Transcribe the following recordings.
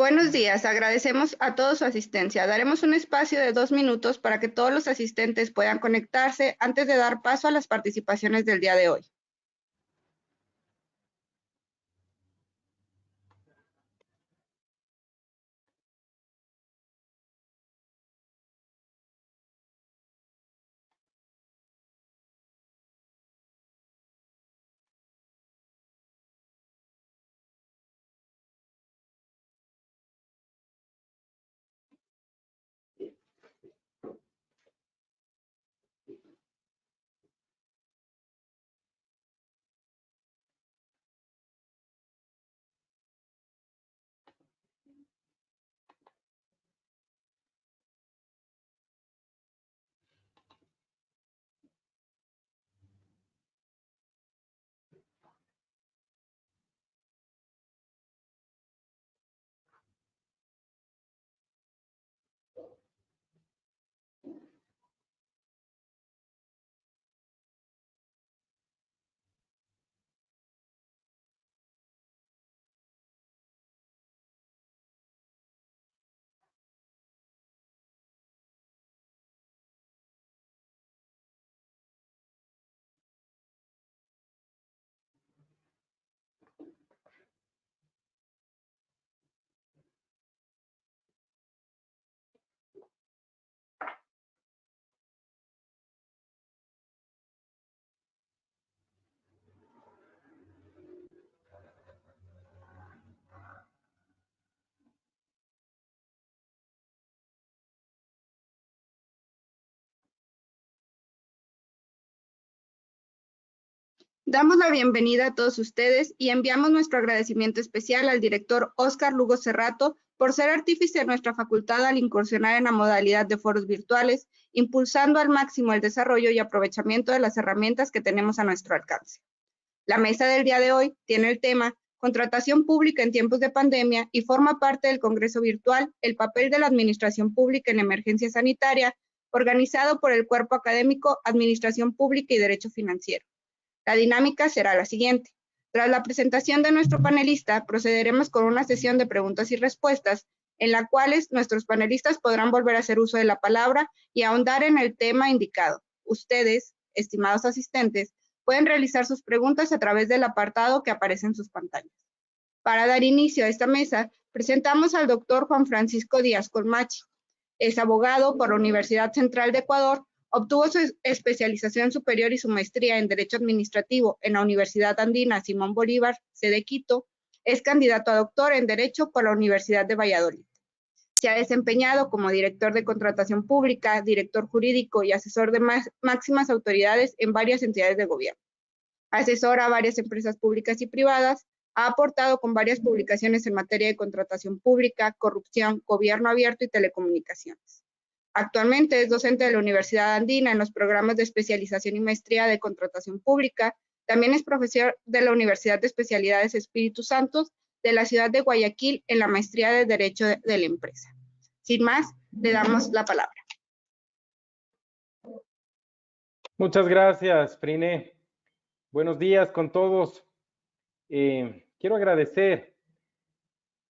Buenos días, agradecemos a todos su asistencia. Daremos un espacio de 2 minutos para que todos los asistentes puedan conectarse antes de dar paso a las participaciones del día de hoy. Damos la bienvenida a todos ustedes y enviamos nuestro agradecimiento especial al director Óscar Lugo Cerrato por ser artífice de nuestra facultad al incursionar en la modalidad de foros virtuales, impulsando al máximo el desarrollo y aprovechamiento de las herramientas que tenemos a nuestro alcance. La mesa del día de hoy tiene el tema Contratación pública en tiempos de pandemia y forma parte del Congreso Virtual El papel de la Administración Pública en emergencia sanitaria, organizado por el Cuerpo Académico Administración Pública y Derecho Financiero. La dinámica será la siguiente. Tras la presentación de nuestro panelista, procederemos con una sesión de preguntas y respuestas, en la cuales nuestros panelistas podrán volver a hacer uso de la palabra y ahondar en el tema indicado. Ustedes, estimados asistentes, pueden realizar sus preguntas a través del apartado que aparece en sus pantallas. Para dar inicio a esta mesa, presentamos al doctor Juan Francisco Díaz Colmachi. Es abogado por la Universidad Central de Ecuador. Obtuvo su especialización superior y su maestría en Derecho Administrativo en la Universidad Andina Simón Bolívar, sede Quito. Es candidato a doctor en Derecho por la Universidad de Valladolid. Se ha desempeñado como director de contratación pública, director jurídico y asesor de máximas autoridades en varias entidades de gobierno. Asesora a varias empresas públicas y privadas. Ha aportado con varias publicaciones en materia de contratación pública, corrupción, gobierno abierto y telecomunicaciones. Actualmente es docente de la Universidad Andina en los programas de especialización y maestría de contratación pública. También es profesor de la Universidad de Especialidades Espíritu Santo de la ciudad de Guayaquil en la maestría de Derecho de la Empresa. Sin más, le damos la palabra. Muchas gracias, Friné. Buenos días con todos. Quiero agradecer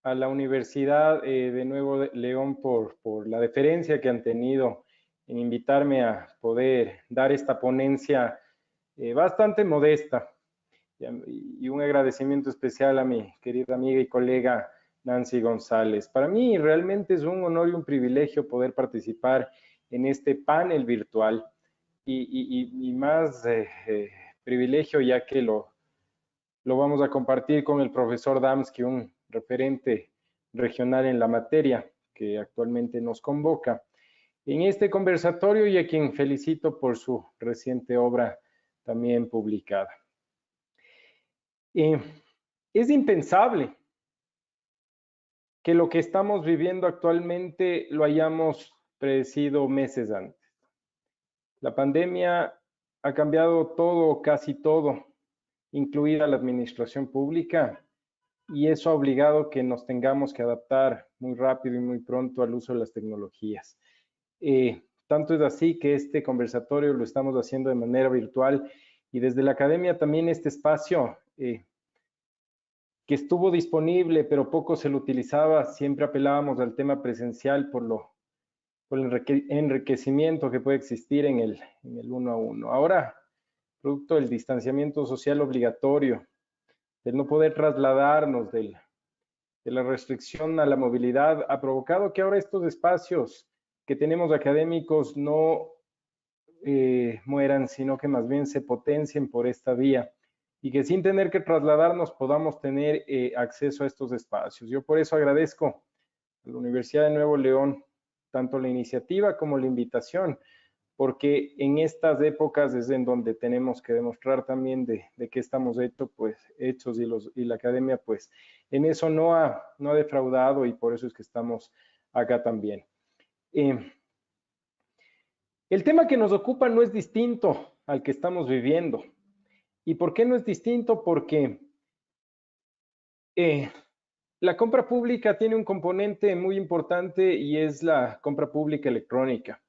a la Universidad de Nuevo León por la deferencia que han tenido en invitarme a poder dar esta ponencia bastante modesta. Y un agradecimiento especial a mi querida amiga y colega Nancy González. Para mí realmente es un honor y un privilegio poder participar en este panel virtual y más privilegio ya que lo vamos a compartir con el profesor Damsky, un referente regional en la materia que actualmente nos convoca en este conversatorio y a quien felicito por su reciente obra también publicada. Es impensable que lo que estamos viviendo actualmente lo hayamos predecido meses antes. La pandemia ha cambiado todo, casi todo, incluida la administración pública, y eso ha obligado que nos tengamos que adaptar muy rápido y muy pronto al uso de las tecnologías. Tanto es así que este conversatorio lo estamos haciendo de manera virtual y desde la academia también este espacio que estuvo disponible, pero poco se lo utilizaba. Siempre apelábamos al tema presencial por el enriquecimiento que puede existir en el uno a uno. Ahora, producto del distanciamiento social obligatorio, del no poder trasladarnos, de la restricción a la movilidad, ha provocado que ahora estos espacios que tenemos académicos no mueran, sino que más bien se potencien por esta vía y que sin tener que trasladarnos podamos tener acceso a estos espacios. Yo por eso agradezco a la Universidad de Nuevo León tanto la iniciativa como la invitación, porque en estas épocas es en donde tenemos que demostrar también de qué estamos hechos y la academia pues en eso no ha defraudado, y por eso es que estamos acá también. El tema que nos ocupa no es distinto al que estamos viviendo. ¿Y por qué no es distinto? Porque la compra pública tiene un componente muy importante y es la compra pública electrónica.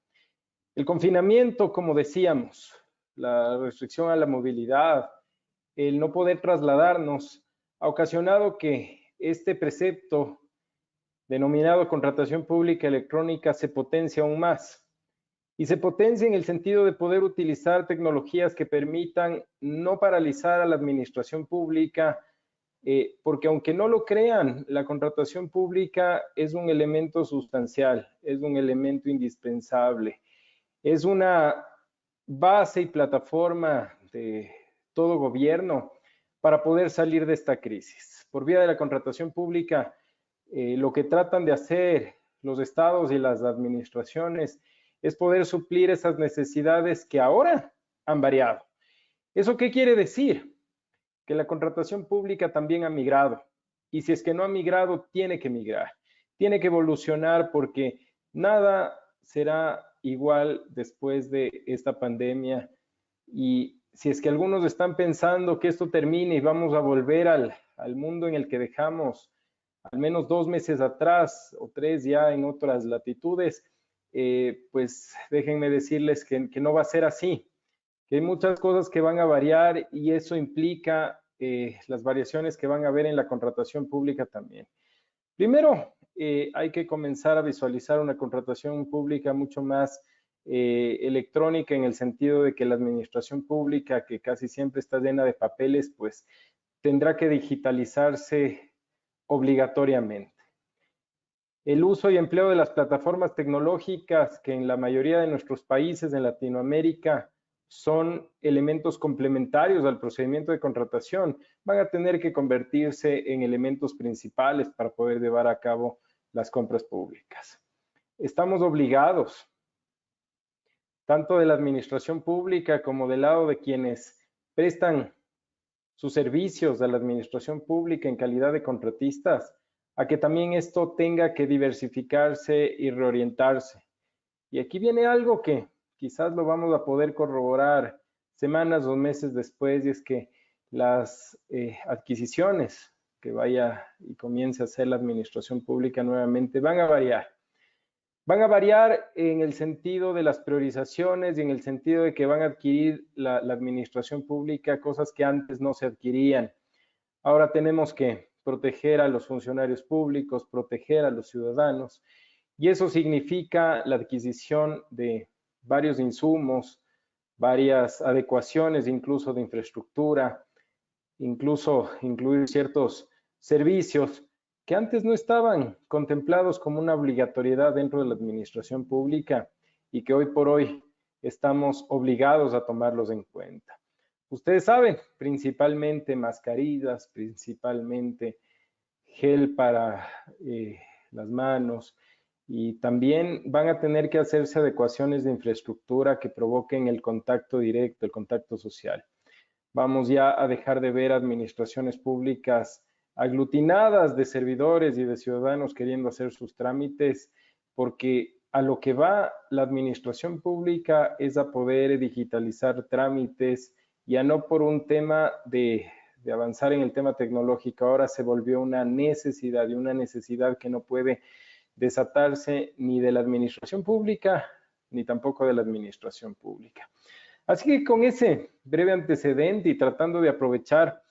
El confinamiento, como decíamos, la restricción a la movilidad, el no poder trasladarnos, ha ocasionado que este precepto denominado contratación pública electrónica se potencie aún más. Y se potencia en el sentido de poder utilizar tecnologías que permitan no paralizar a la administración pública, porque aunque no lo crean, la contratación pública es un elemento sustancial, es un elemento indispensable, es una base y plataforma de todo gobierno para poder salir de esta crisis. Por vía de la contratación pública, lo que tratan de hacer los estados y las administraciones es poder suplir esas necesidades que ahora han variado. ¿Eso qué quiere decir? Que la contratación pública también ha migrado. Y si es que no ha migrado, tiene que migrar. Tiene que evolucionar, porque nada será igual después de esta pandemia. Y si es que algunos están pensando que esto termine y vamos a volver al mundo en el que dejamos al menos 2 meses atrás o 3 ya en otras latitudes, pues déjenme decirles que no va a ser así, que hay muchas cosas que van a variar, y eso implica las variaciones que van a haber en la contratación pública también. Primero, hay que comenzar a visualizar una contratación pública mucho más electrónica, en el sentido de que la administración pública, que casi siempre está llena de papeles, pues tendrá que digitalizarse obligatoriamente. El uso y empleo de las plataformas tecnológicas, que en la mayoría de nuestros países en Latinoamérica son elementos complementarios al procedimiento de contratación, van a tener que convertirse en elementos principales para poder llevar a cabo las compras públicas. Estamos obligados, tanto de la administración pública como del lado de quienes prestan sus servicios a la administración pública en calidad de contratistas, a que también esto tenga que diversificarse y reorientarse. Y aquí viene algo que quizás lo vamos a poder corroborar semanas o meses después, y es que las adquisiciones que vaya y comience a hacer la administración pública nuevamente van a variar. Van a variar en el sentido de las priorizaciones y en el sentido de que van a adquirir la administración pública cosas que antes no se adquirían. Ahora tenemos que proteger a los funcionarios públicos, proteger a los ciudadanos, y eso significa la adquisición de varios insumos, varias adecuaciones incluso de infraestructura, incluso incluir ciertos servicios que antes no estaban contemplados como una obligatoriedad dentro de la administración pública, y que hoy por hoy estamos obligados a tomarlos en cuenta. Ustedes saben, principalmente mascarillas, principalmente gel para las manos, y también van a tener que hacerse adecuaciones de infraestructura que provoquen el contacto directo, el contacto social. Vamos ya a dejar de ver administraciones públicas aglutinadas de servidores y de ciudadanos queriendo hacer sus trámites, porque a lo que va la administración pública es a poder digitalizar trámites, ya no por un tema de avanzar en el tema tecnológico. Ahora se volvió una necesidad, y una necesidad que no puede desatarse ni de la administración pública ni tampoco de la administración pública. Así que con ese breve antecedente y tratando de aprovechar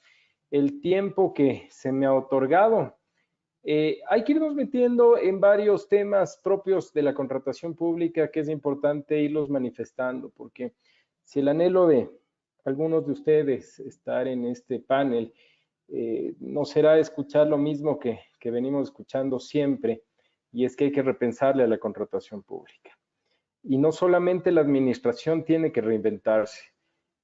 el tiempo que se me ha otorgado, hay que irnos metiendo en varios temas propios de la contratación pública que es importante irlos manifestando, porque si el anhelo de algunos de ustedes estar en este panel no será escuchar lo mismo que venimos escuchando siempre, y es que hay que repensarle a la contratación pública. Y no solamente la administración tiene que reinventarse,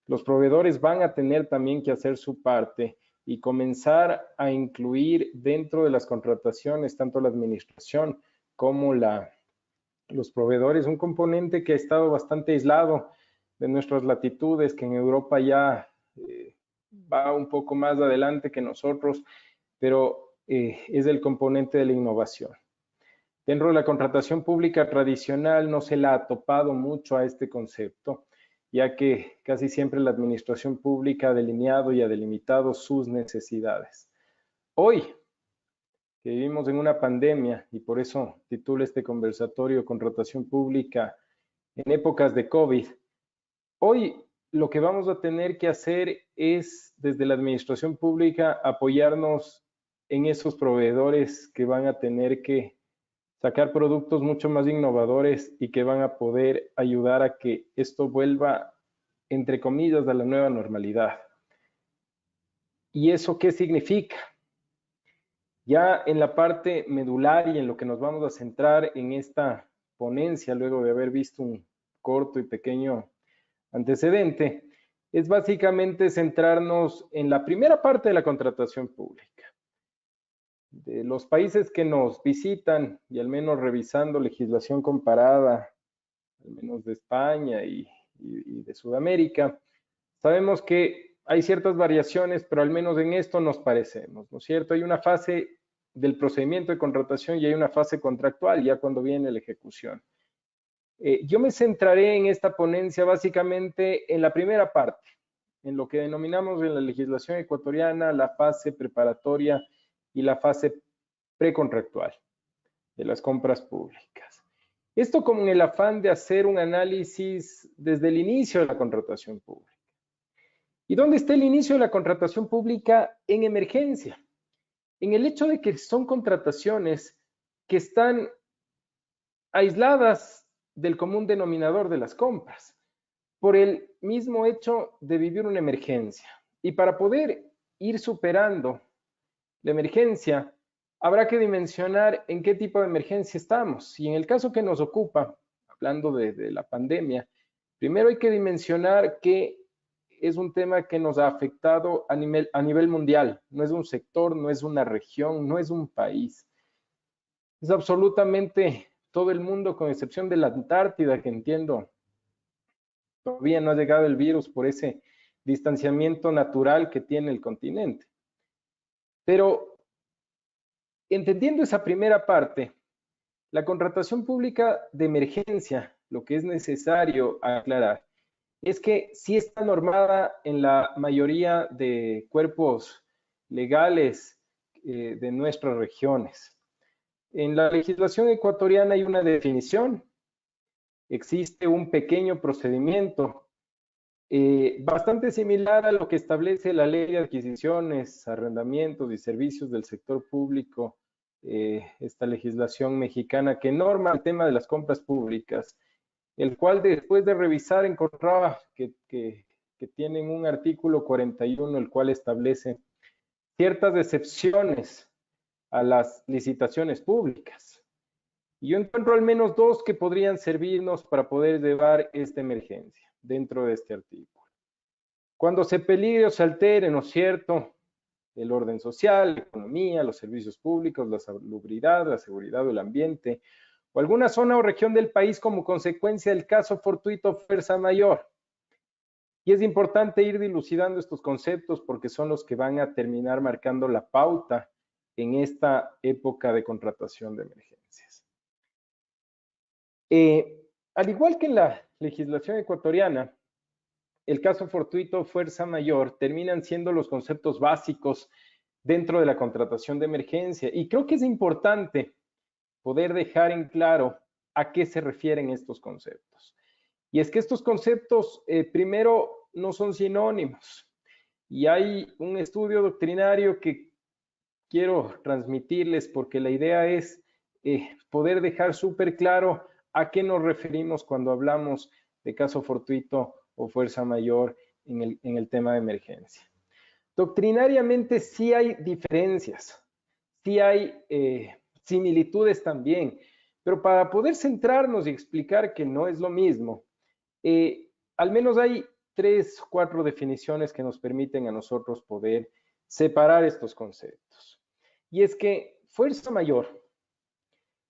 los proveedores van a tener también que hacer su parte y comenzar a incluir dentro de las contrataciones tanto la administración como los proveedores, un componente que ha estado bastante aislado de nuestras latitudes, que en Europa ya va un poco más adelante que nosotros, pero es el componente de la innovación. Dentro de la contratación pública tradicional no se la ha topado mucho a este concepto, ya que casi siempre la administración pública ha delineado y ha delimitado sus necesidades. Hoy, que vivimos en una pandemia, y por eso titulo este conversatorio Contratación Pública en épocas de COVID, hoy lo que vamos a tener que hacer es, desde la administración pública, apoyarnos en esos proveedores que van a tener que sacar productos mucho más innovadores y que van a poder ayudar a que esto vuelva, entre comillas, a la nueva normalidad. ¿Y eso qué significa? Ya en la parte medular y en lo que nos vamos a centrar en esta ponencia, luego de haber visto un corto y pequeño antecedente, es básicamente centrarnos en la primera parte de la contratación pública. De los países que nos visitan, y al menos revisando legislación comparada, al menos de España y de Sudamérica, sabemos que hay ciertas variaciones, pero al menos en esto nos parecemos, ¿no es cierto? Hay una fase del procedimiento de contratación y hay una fase contractual, ya cuando viene la ejecución. Yo me centraré en esta ponencia básicamente en la primera parte, en lo que denominamos en la legislación ecuatoriana la fase preparatoria y la fase precontractual de las compras públicas. Esto con el afán de hacer un análisis desde el inicio de la contratación pública. ¿Y dónde está el inicio de la contratación pública? En emergencia. En el hecho de que son contrataciones que están aisladas del común denominador de las compras, por el mismo hecho de vivir una emergencia. Y para poder ir superando la emergencia, habrá que dimensionar en qué tipo de emergencia estamos. Y en el caso que nos ocupa, hablando de la pandemia, primero hay que dimensionar que es un tema que nos ha afectado a nivel mundial. No es un sector, no es una región, no es un país. Es absolutamente todo el mundo, con excepción de la Antártida, que entiendo todavía no ha llegado el virus por ese distanciamiento natural que tiene el continente. Pero entendiendo esa primera parte, la contratación pública de emergencia, lo que es necesario aclarar, es que sí está normada en la mayoría de cuerpos legales de nuestras regiones. En la legislación ecuatoriana hay una definición, existe un pequeño procedimiento bastante similar a lo que establece la Ley de Adquisiciones, Arrendamientos y Servicios del Sector Público, esta legislación mexicana que norma el tema de las compras públicas, el cual después de revisar encontraba que tienen un artículo 41, el cual establece ciertas excepciones a las licitaciones públicas. Y yo encuentro al menos dos que podrían servirnos para poder llevar esta emergencia dentro de este artículo. Cuando se peligre o se altere, ¿no es cierto?, el orden social, la economía, los servicios públicos, la salubridad, la seguridad del ambiente, o alguna zona o región del país como consecuencia del caso fortuito o fuerza mayor. Y es importante ir dilucidando estos conceptos porque son los que van a terminar marcando la pauta en esta época de contratación de emergencias. Al igual que en la legislación ecuatoriana, el caso fortuito o fuerza mayor terminan siendo los conceptos básicos dentro de la contratación de emergencia. Y creo que es importante poder dejar en claro a qué se refieren estos conceptos. Y es que estos conceptos, primero, no son sinónimos. Y hay un estudio doctrinario que quiero transmitirles porque la idea es poder dejar súper claro a qué nos referimos cuando hablamos de caso fortuito o fuerza mayor en el tema de emergencia. Doctrinariamente sí hay diferencias, sí hay similitudes también, pero para poder centrarnos y explicar que no es lo mismo, al menos hay 3 o 4 definiciones que nos permiten a nosotros poder separar estos conceptos. Y es que fuerza mayor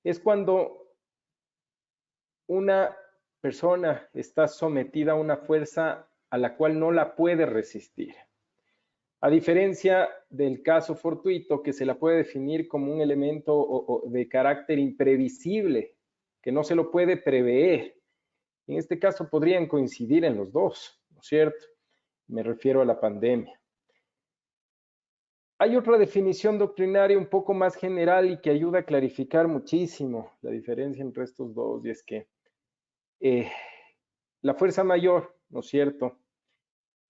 es cuando una persona está sometida a una fuerza a la cual no la puede resistir. A diferencia del caso fortuito, que se la puede definir como un elemento de carácter imprevisible, que no se lo puede prever. En este caso podrían coincidir en los dos, ¿no es cierto? Me refiero a la pandemia. Hay otra definición doctrinaria un poco más general y que ayuda a clarificar muchísimo la diferencia entre estos dos, y es que la fuerza mayor, ¿no es cierto?,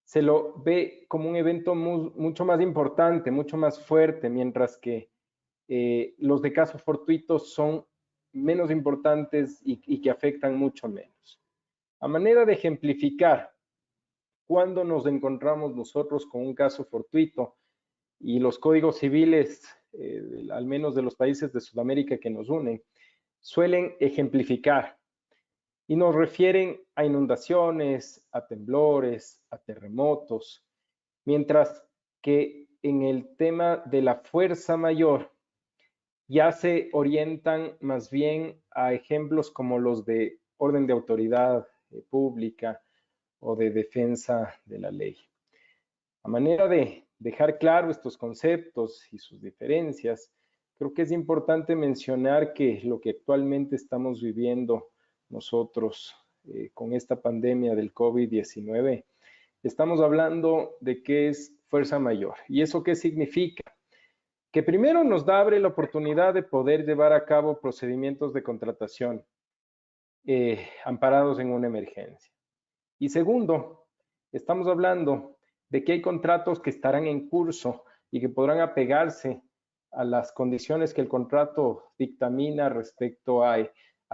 se lo ve como un evento mucho más importante, mucho más fuerte, mientras que los de casos fortuitos son menos importantes y que afectan mucho menos. A manera de ejemplificar, cuando nos encontramos nosotros con un caso fortuito y los códigos civiles, al menos de los países de Sudamérica que nos unen, suelen ejemplificar y nos refieren a inundaciones, a temblores, a terremotos, mientras que en el tema de la fuerza mayor ya se orientan más bien a ejemplos como los de orden de autoridad pública o de defensa de la ley. A manera de dejar claro estos conceptos y sus diferencias, creo que es importante mencionar que lo que actualmente estamos viviendo nosotros con esta pandemia del COVID-19, estamos hablando de qué es fuerza mayor. ¿Y eso qué significa? Que primero nos abre la oportunidad de poder llevar a cabo procedimientos de contratación amparados en una emergencia. Y segundo, estamos hablando de que hay contratos que estarán en curso y que podrán apegarse a las condiciones que el contrato dictamina respecto a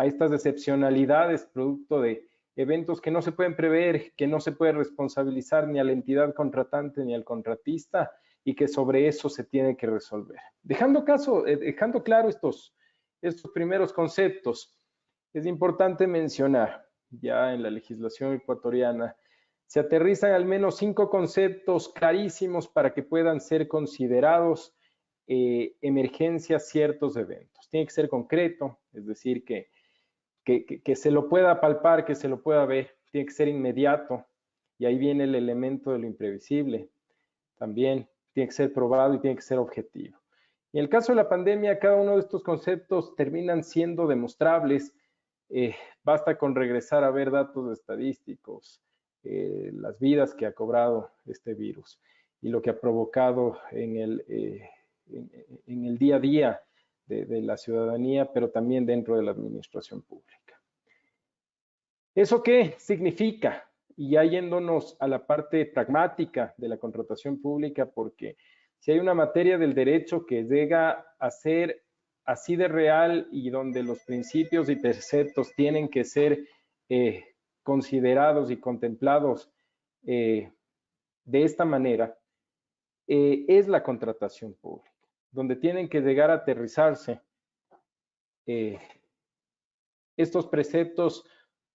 estas excepcionalidades producto de eventos que no se pueden prever, que no se puede responsabilizar ni a la entidad contratante ni al contratista y que sobre eso se tiene que resolver. Dejando claro estos primeros conceptos, es importante mencionar, ya en la legislación ecuatoriana, se aterrizan al menos 5 conceptos clarísimos para que puedan ser considerados emergencias ciertos eventos. Tiene que ser concreto, es decir, que se lo pueda palpar, que se lo pueda ver. Tiene que ser inmediato, y ahí viene el elemento de lo imprevisible. También tiene que ser probado y tiene que ser objetivo. En el caso de la pandemia, cada uno de estos conceptos terminan siendo demostrables. Basta con regresar a ver datos estadísticos, las vidas que ha cobrado este virus y lo que ha provocado en el día a día de la ciudadanía, pero también dentro de la administración pública. ¿Eso qué significa? Y ya yéndonos a la parte pragmática de la contratación pública, porque si hay una materia del derecho que llega a ser así de real y donde los principios y preceptos tienen que ser considerados y contemplados de esta manera, es la contratación pública, donde tienen que llegar a aterrizarse estos preceptos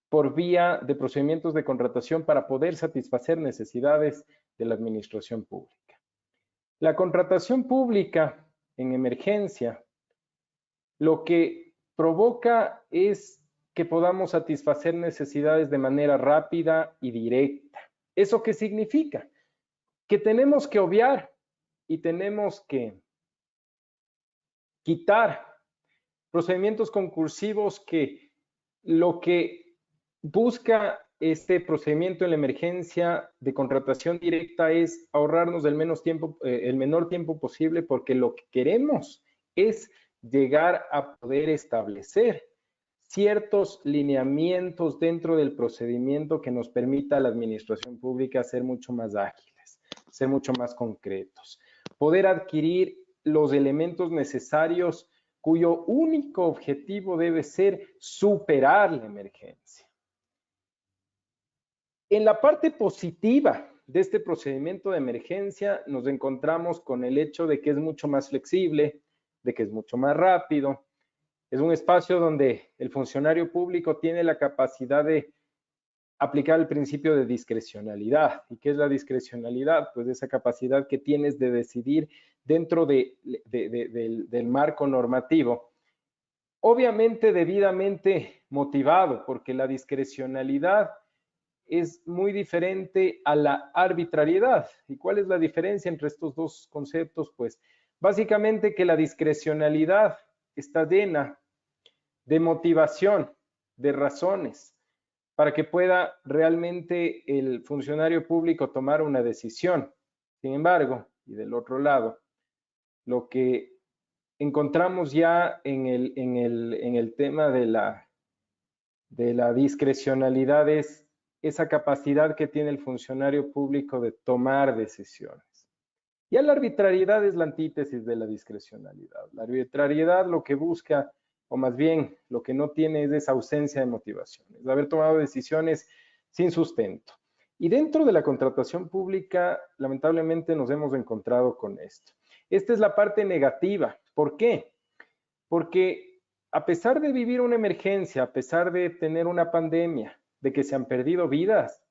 por vía de procedimientos de contratación para poder satisfacer necesidades de la administración pública. La contratación pública en emergencia lo que provoca es que podamos satisfacer necesidades de manera rápida y directa. ¿Eso qué significa? Que tenemos que obviar y tenemos que quitar procedimientos concursivos que lo que busca este procedimiento en la emergencia de contratación directa es ahorrarnos el menor tiempo posible, porque lo que queremos es llegar a poder establecer ciertos lineamientos dentro del procedimiento que nos permita a la administración pública ser mucho más ágiles. ser mucho más concretos. Poder adquirir los elementos necesarios cuyo único objetivo debe ser superar la emergencia. En la parte positiva de este procedimiento de emergencia nos encontramos con el hecho de que es mucho más flexible, de que es mucho más rápido. Es un espacio donde el funcionario público tiene la capacidad de aplicar el principio de discrecionalidad. ¿Y qué es la discrecionalidad? Pues esa capacidad que tienes de decidir dentro del marco normativo. Obviamente debidamente motivado, porque la discrecionalidad es muy diferente a la arbitrariedad. ¿Y cuál es la diferencia entre estos dos conceptos? Pues básicamente que la discrecionalidad está llena de motivación, de razones, para que pueda realmente el funcionario público tomar una decisión. Sin embargo, y del otro lado, lo que encontramos ya en el tema de la discrecionalidad es esa capacidad que tiene el funcionario público de tomar decisiones. Ya la arbitrariedad es la antítesis de la discrecionalidad. La arbitrariedad lo que busca, o más bien lo que no tiene, es esa ausencia de motivación, es haber tomado decisiones sin sustento. Y dentro de la contratación pública, lamentablemente nos hemos encontrado con esto. Esta es la parte negativa. ¿Por qué? Porque a pesar de vivir una emergencia, a pesar de tener una pandemia, de que se han perdido vidas,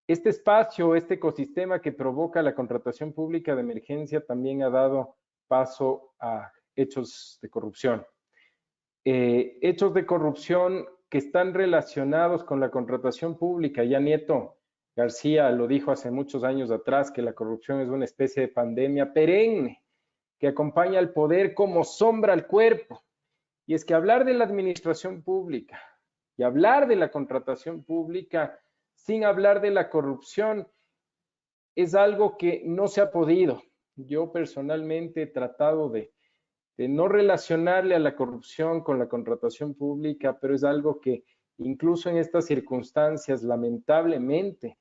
este espacio, este ecosistema que provoca la contratación pública de emergencia también ha dado paso a hechos de corrupción. Hechos de corrupción que están relacionados con la contratación pública. Ya Nieto García lo dijo hace muchos años atrás, que la corrupción es una especie de pandemia perenne que acompaña al poder como sombra al cuerpo. Y es que hablar de la administración pública y hablar de la contratación pública sin hablar de la corrupción es algo que no se ha podido. Yo personalmente he tratado de no relacionarle a la corrupción con la contratación pública, pero es algo que incluso en estas circunstancias lamentablemente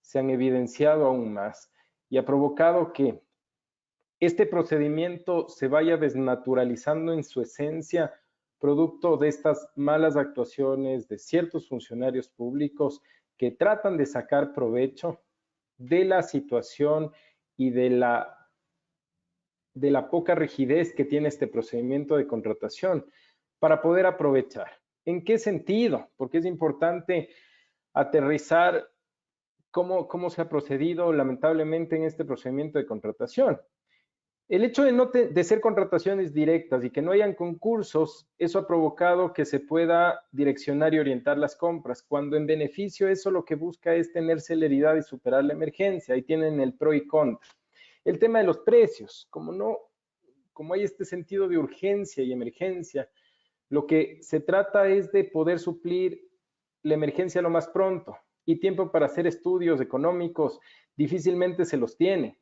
se han evidenciado aún más y ha provocado que este procedimiento se vaya desnaturalizando en su esencia, producto de estas malas actuaciones de ciertos funcionarios públicos que tratan de sacar provecho de la situación y de la poca rigidez que tiene este procedimiento de contratación para poder aprovechar. ¿En qué sentido? Porque es importante aterrizar cómo se ha procedido lamentablemente en este procedimiento de contratación. El hecho de ser contrataciones directas y que no hayan concursos, eso ha provocado que se pueda direccionar y orientar las compras, cuando en beneficio eso lo que busca es tener celeridad y superar la emergencia. Ahí tienen el pro y contra. El tema de los precios, como hay este sentido de urgencia y emergencia, lo que se trata es de poder suplir la emergencia lo más pronto, y tiempo para hacer estudios económicos difícilmente se los tiene.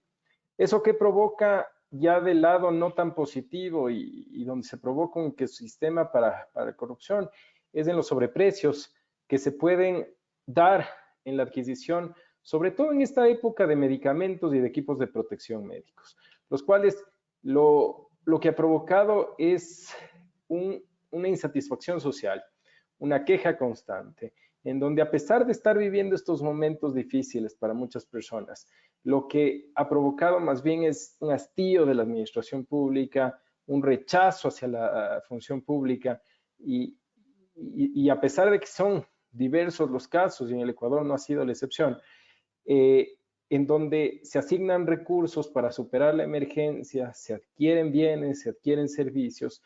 ¿Eso qué provoca? Ya del lado no tan positivo y donde se provoca un sistema para corrupción es en los sobreprecios que se pueden dar en la adquisición, sobre todo en esta época de medicamentos y de equipos de protección médicos, los cuales lo que ha provocado es una insatisfacción social, una queja constante, en donde a pesar de estar viviendo estos momentos difíciles para muchas personas, lo que ha provocado más bien es un hastío de la administración pública, un rechazo hacia la función pública y a pesar de que son diversos los casos, y en el Ecuador no ha sido la excepción, en donde se asignan recursos para superar la emergencia, se adquieren bienes, se adquieren servicios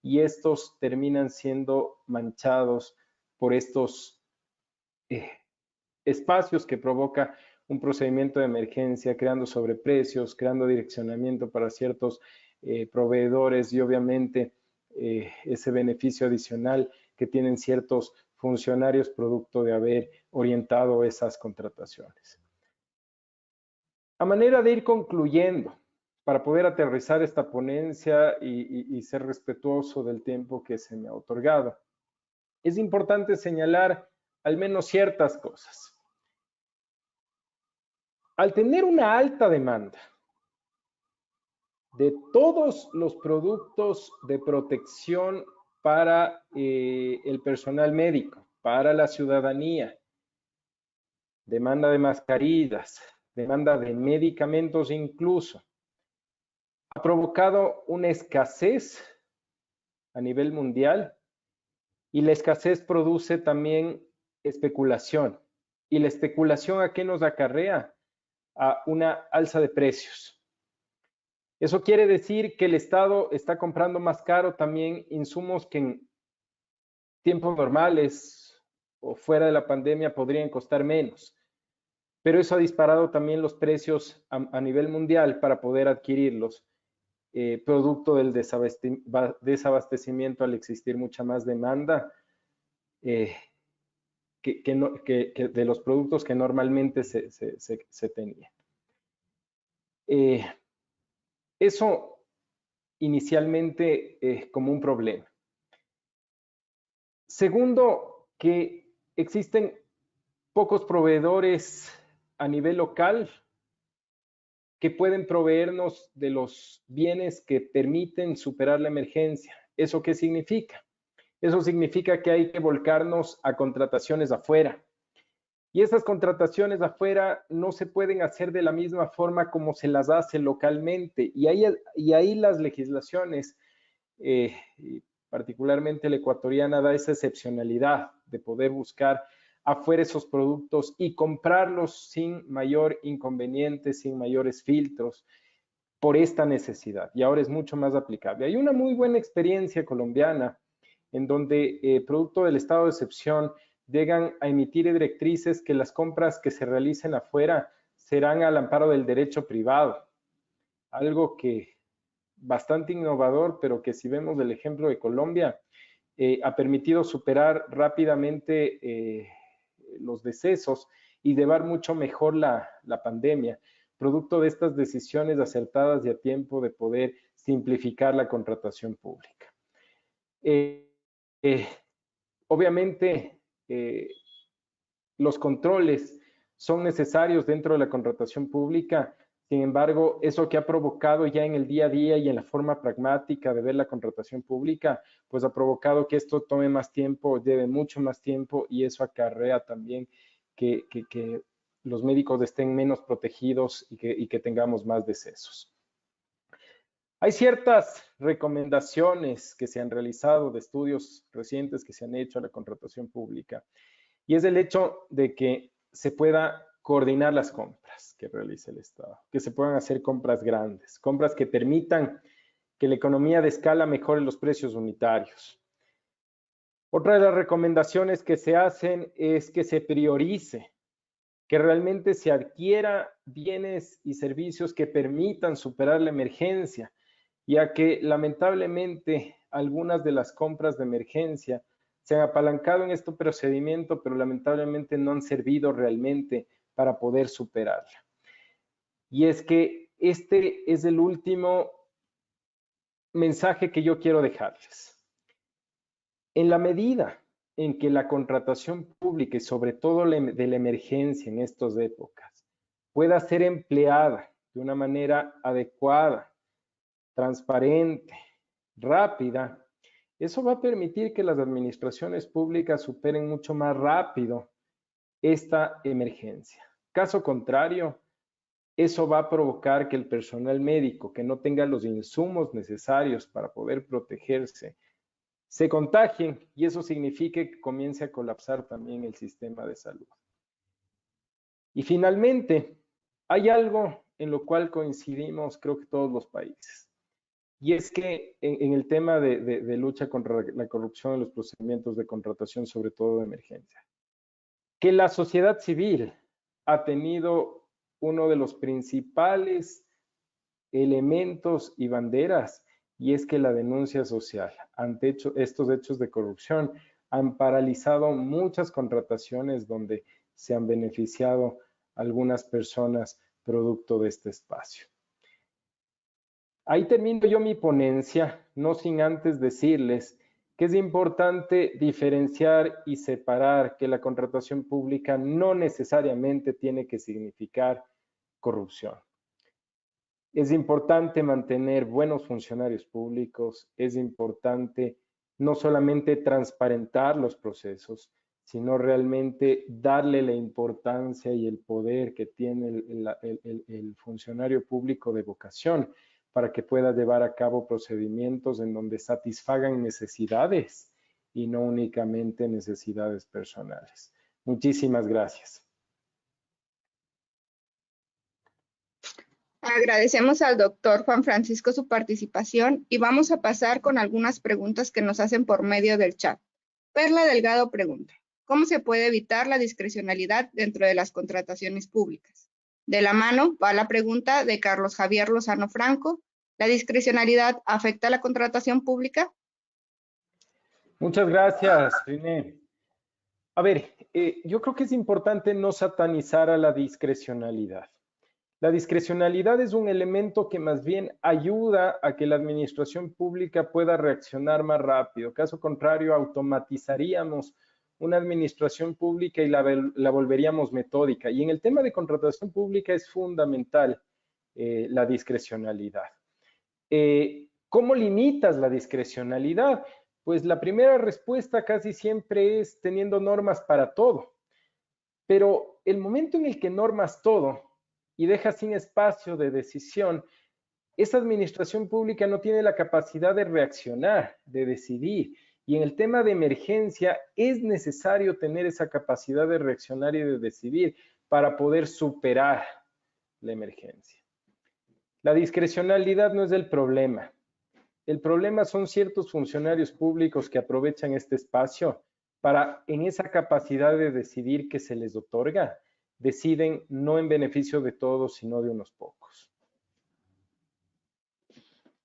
y estos terminan siendo manchados por estos espacios que provoca un procedimiento de emergencia, creando sobreprecios, creando direccionamiento para ciertos proveedores y obviamente ese beneficio adicional que tienen ciertos funcionarios producto de haber orientado esas contrataciones. A manera de ir concluyendo, para poder aterrizar esta ponencia y ser respetuoso del tiempo que se me ha otorgado, es importante señalar al menos ciertas cosas. Al tener una alta demanda de todos los productos de protección para el personal médico, para la ciudadanía, demanda de mascarillas, demanda de medicamentos incluso, ha provocado una escasez a nivel mundial y la escasez produce también especulación. ¿Y la especulación a qué nos acarrea? A una alza de precios. Eso quiere decir que el Estado está comprando más caro también insumos que en tiempos normales o fuera de la pandemia podrían costar menos. Pero eso ha disparado también los precios a nivel mundial para poder adquirirlos, producto del desabastecimiento al existir mucha más demanda que de los productos que normalmente se tenían. Eso inicialmente como un problema. Segundo, que existen pocos proveedores a nivel local que pueden proveernos de los bienes que permiten superar la emergencia. ¿Eso qué significa? Eso significa que hay que volcarnos a contrataciones afuera. Y esas contrataciones afuera no se pueden hacer de la misma forma como se las hace localmente. Y ahí las legislaciones, particularmente la ecuatoriana, da esa excepcionalidad de poder buscar afuera esos productos y comprarlos sin mayor inconveniente, sin mayores filtros, por esta necesidad. Y ahora es mucho más aplicable. Hay una muy buena experiencia colombiana en donde, producto del estado de excepción, llegan a emitir directrices que las compras que se realicen afuera serán al amparo del derecho privado. Algo que bastante innovador, pero que si vemos el ejemplo de Colombia, ha permitido superar rápidamente los decesos y llevar mucho mejor la pandemia, producto de estas decisiones acertadas y a tiempo de poder simplificar la contratación pública. Obviamente, los controles son necesarios dentro de la contratación pública. Sin embargo, eso que ha provocado ya en el día a día y en la forma pragmática de ver la contratación pública, pues ha provocado que esto tome más tiempo, lleve mucho más tiempo, y eso acarrea también que los médicos estén menos protegidos y que tengamos más decesos. Hay ciertas recomendaciones que se han realizado de estudios recientes que se han hecho a la contratación pública, y es el hecho de que se pueda coordinar las compras que realice el Estado, que se puedan hacer compras grandes, compras que permitan que la economía de escala mejore los precios unitarios. Otra de las recomendaciones que se hacen es que se priorice, que realmente se adquiera bienes y servicios que permitan superar la emergencia, ya que lamentablemente algunas de las compras de emergencia se han apalancado en este procedimiento, pero lamentablemente no han servido realmente para poder superarla. Y es que este es el último mensaje que yo quiero dejarles. En la medida en que la contratación pública y sobre todo de la emergencia en estas épocas pueda ser empleada de una manera adecuada, transparente, rápida, eso va a permitir que las administraciones públicas superen mucho más rápido esta emergencia. Caso contrario, eso va a provocar que el personal médico que no tenga los insumos necesarios para poder protegerse se contagien, y eso significa que comience a colapsar también el sistema de salud. Y finalmente, hay algo en lo cual coincidimos, creo que todos los países, y es que en el tema de lucha contra la corrupción en los procedimientos de contratación, sobre todo de emergencia, que la sociedad civil ha tenido uno de los principales elementos y banderas, y es que la denuncia social ante estos hechos de corrupción han paralizado muchas contrataciones donde se han beneficiado algunas personas producto de este espacio. Ahí termino yo mi ponencia, no sin antes decirles que es importante diferenciar y separar que la contratación pública no necesariamente tiene que significar corrupción. Es importante mantener buenos funcionarios públicos, es importante no solamente transparentar los procesos, sino realmente darle la importancia y el poder que tiene el funcionario público de vocación para que pueda llevar a cabo procedimientos en donde satisfagan necesidades y no únicamente necesidades personales. Muchísimas gracias. Agradecemos al doctor Juan Francisco su participación y vamos a pasar con algunas preguntas que nos hacen por medio del chat. Perla Delgado pregunta, ¿cómo se puede evitar la discrecionalidad dentro de las contrataciones públicas? De la mano va la pregunta de Carlos Javier Lozano Franco, ¿la discrecionalidad afecta a la contratación pública? Muchas gracias, René. A ver, yo creo que es importante no satanizar a la discrecionalidad. La discrecionalidad es un elemento que más bien ayuda a que la administración pública pueda reaccionar más rápido. Caso contrario, automatizaríamos una administración pública y la volveríamos metódica. Y en el tema de contratación pública es fundamental la discrecionalidad. ¿Cómo limitas la discrecionalidad? Pues la primera respuesta casi siempre es teniendo normas para todo. Pero el momento en el que normas todo y deja sin espacio de decisión, esa administración pública no tiene la capacidad de reaccionar, de decidir. Y en el tema de emergencia es necesario tener esa capacidad de reaccionar y de decidir para poder superar la emergencia. La discrecionalidad no es el problema. El problema son ciertos funcionarios públicos que aprovechan este espacio para, en esa capacidad de decidir que se les otorga, deciden no en beneficio de todos, sino de unos pocos.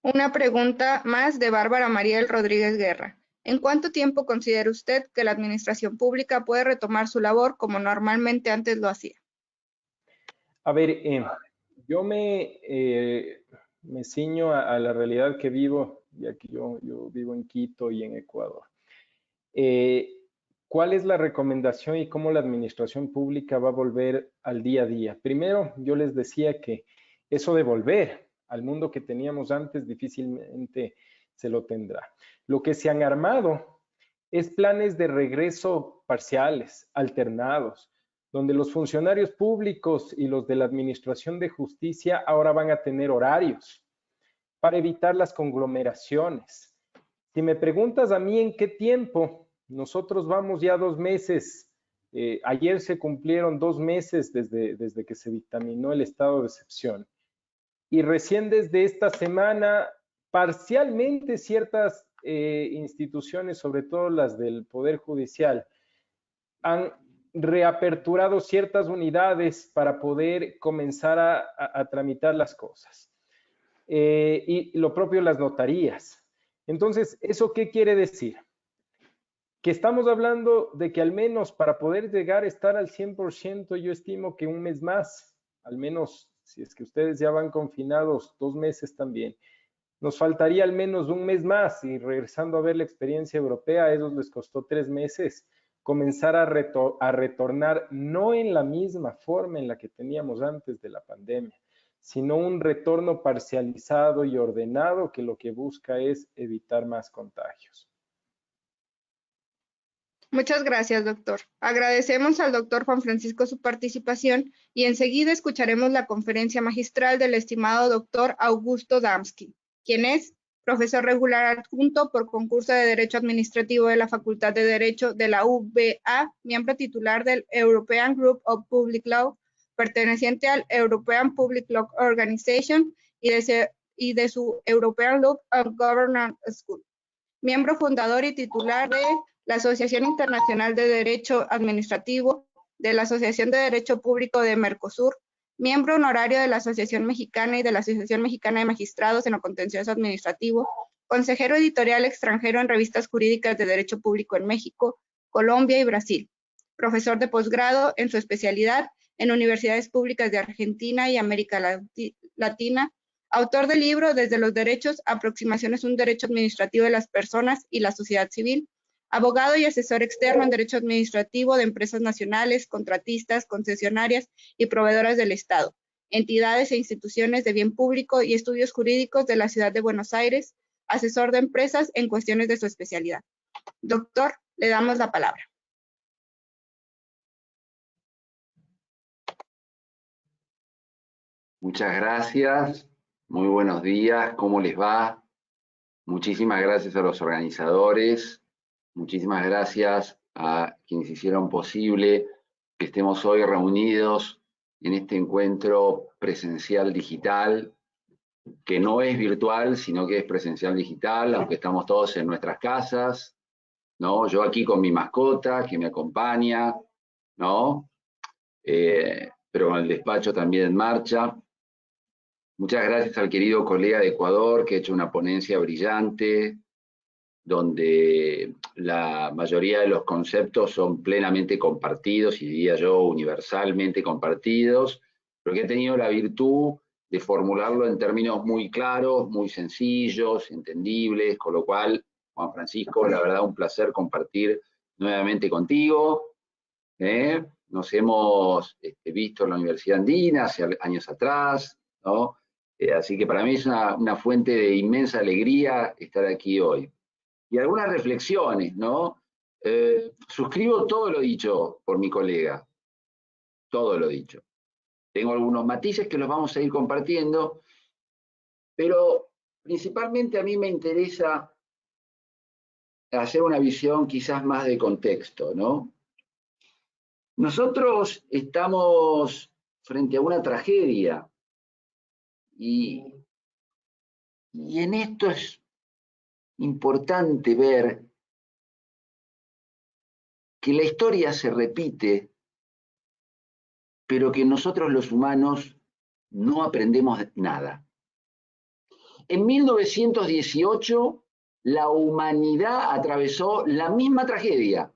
Una pregunta más de Bárbara Mariel Rodríguez Guerra. ¿En cuánto tiempo considera usted que la administración pública puede retomar su labor como normalmente antes lo hacía? A ver, yo me ciño a la realidad que vivo, ya que yo vivo en Quito y en Ecuador. ¿Cuál es la recomendación y cómo la administración pública va a volver al día a día? Primero, yo les decía que eso de volver al mundo que teníamos antes difícilmente se lo tendrá. Lo que se han armado es planes de regreso parciales, alternados, donde los funcionarios públicos y los de la administración de justicia ahora van a tener horarios para evitar las conglomeraciones. Si me preguntas a mí en qué tiempo, nosotros vamos ya 2 meses. Ayer se cumplieron 2 meses desde que se dictaminó el estado de excepción. Y recién desde esta semana, parcialmente ciertas instituciones, sobre todo las del Poder Judicial, han reaperturado ciertas unidades para poder comenzar a tramitar las cosas. Y lo propio las notarías. Entonces, ¿eso qué quiere decir? Que estamos hablando de que al menos para poder llegar a estar al 100%, yo estimo que 1 mes más, al menos si es que ustedes ya van confinados 2 meses también, nos faltaría al menos 1 mes más. Y regresando a ver la experiencia europea, a ellos les costó 3 meses comenzar a retornar, no en la misma forma en la que teníamos antes de la pandemia, sino un retorno parcializado y ordenado que lo que busca es evitar más contagios. Muchas gracias, doctor. Agradecemos al doctor Juan Francisco su participación y enseguida escucharemos la conferencia magistral del estimado doctor Augusto Damsky, quien es profesor regular adjunto por concurso de Derecho Administrativo de la Facultad de Derecho de la UBA, miembro titular del European Group of Public Law, perteneciente al European Public Law Organization y de su European Law of Governance School. Miembro fundador y titular de la Asociación Internacional de Derecho Administrativo, de la Asociación de Derecho Público de Mercosur, miembro honorario de la Asociación Mexicana y de la Asociación Mexicana de Magistrados en lo Contencioso Administrativo, consejero editorial extranjero en revistas jurídicas de Derecho Público en México, Colombia y Brasil, profesor de posgrado en su especialidad en universidades públicas de Argentina y América Latina, autor del libro Desde los Derechos, Aproximaciones a un Derecho Administrativo de las Personas y la Sociedad Civil, abogado y asesor externo en Derecho Administrativo de empresas nacionales, contratistas, concesionarias y proveedoras del Estado, entidades e instituciones de bien público y estudios jurídicos de la ciudad de Buenos Aires, asesor de empresas en cuestiones de su especialidad. Doctor, le damos la palabra. Muchas gracias, muy buenos días, ¿cómo les va? Muchísimas gracias a los organizadores, muchísimas gracias a quienes hicieron posible que estemos hoy reunidos en este encuentro presencial digital, que no es virtual, sino que es presencial digital, aunque estamos todos en nuestras casas, ¿no? Yo aquí con mi mascota, que me acompaña, ¿no? Pero con el despacho también en marcha. Muchas gracias al querido colega de Ecuador, que ha hecho una ponencia brillante, donde la mayoría de los conceptos son plenamente compartidos, y diría yo universalmente compartidos, pero que ha tenido la virtud de formularlo en términos muy claros, muy sencillos, entendibles, con lo cual, Juan Francisco, la verdad un placer compartir nuevamente contigo. Nos hemos visto en la Universidad Andina hace años atrás, ¿no? Así que para mí es una fuente de inmensa alegría estar aquí hoy. Y algunas reflexiones, ¿no? Suscribo todo lo dicho por mi colega, todo lo dicho. Tengo algunos matices que los vamos a ir compartiendo, pero principalmente a mí me interesa hacer una visión quizás más de contexto, ¿no? Nosotros estamos frente a una tragedia y en esto es importante ver que la historia se repite, pero que nosotros los humanos no aprendemos nada. En 1918, la humanidad atravesó la misma tragedia,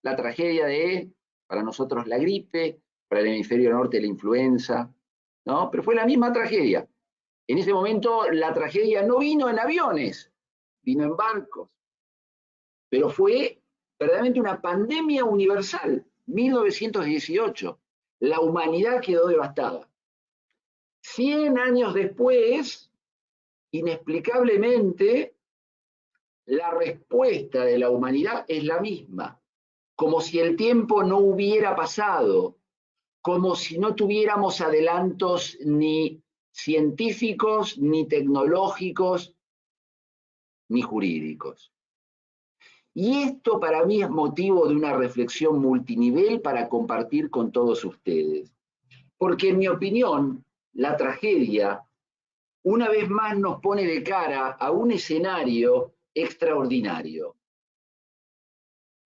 la tragedia de, para nosotros, la gripe, para el hemisferio norte la influenza, ¿no? Pero fue la misma tragedia. En ese momento la tragedia no vino en aviones, vino en barcos, pero fue verdaderamente una pandemia universal, 1918. La humanidad quedó devastada. 100 años después, inexplicablemente, la respuesta de la humanidad es la misma, como si el tiempo no hubiera pasado, como si no tuviéramos adelantos ni científicos, ni tecnológicos, ni jurídicos. Y esto para mí es motivo de una reflexión multinivel para compartir con todos ustedes. Porque en mi opinión, la tragedia una vez más nos pone de cara a un escenario extraordinario,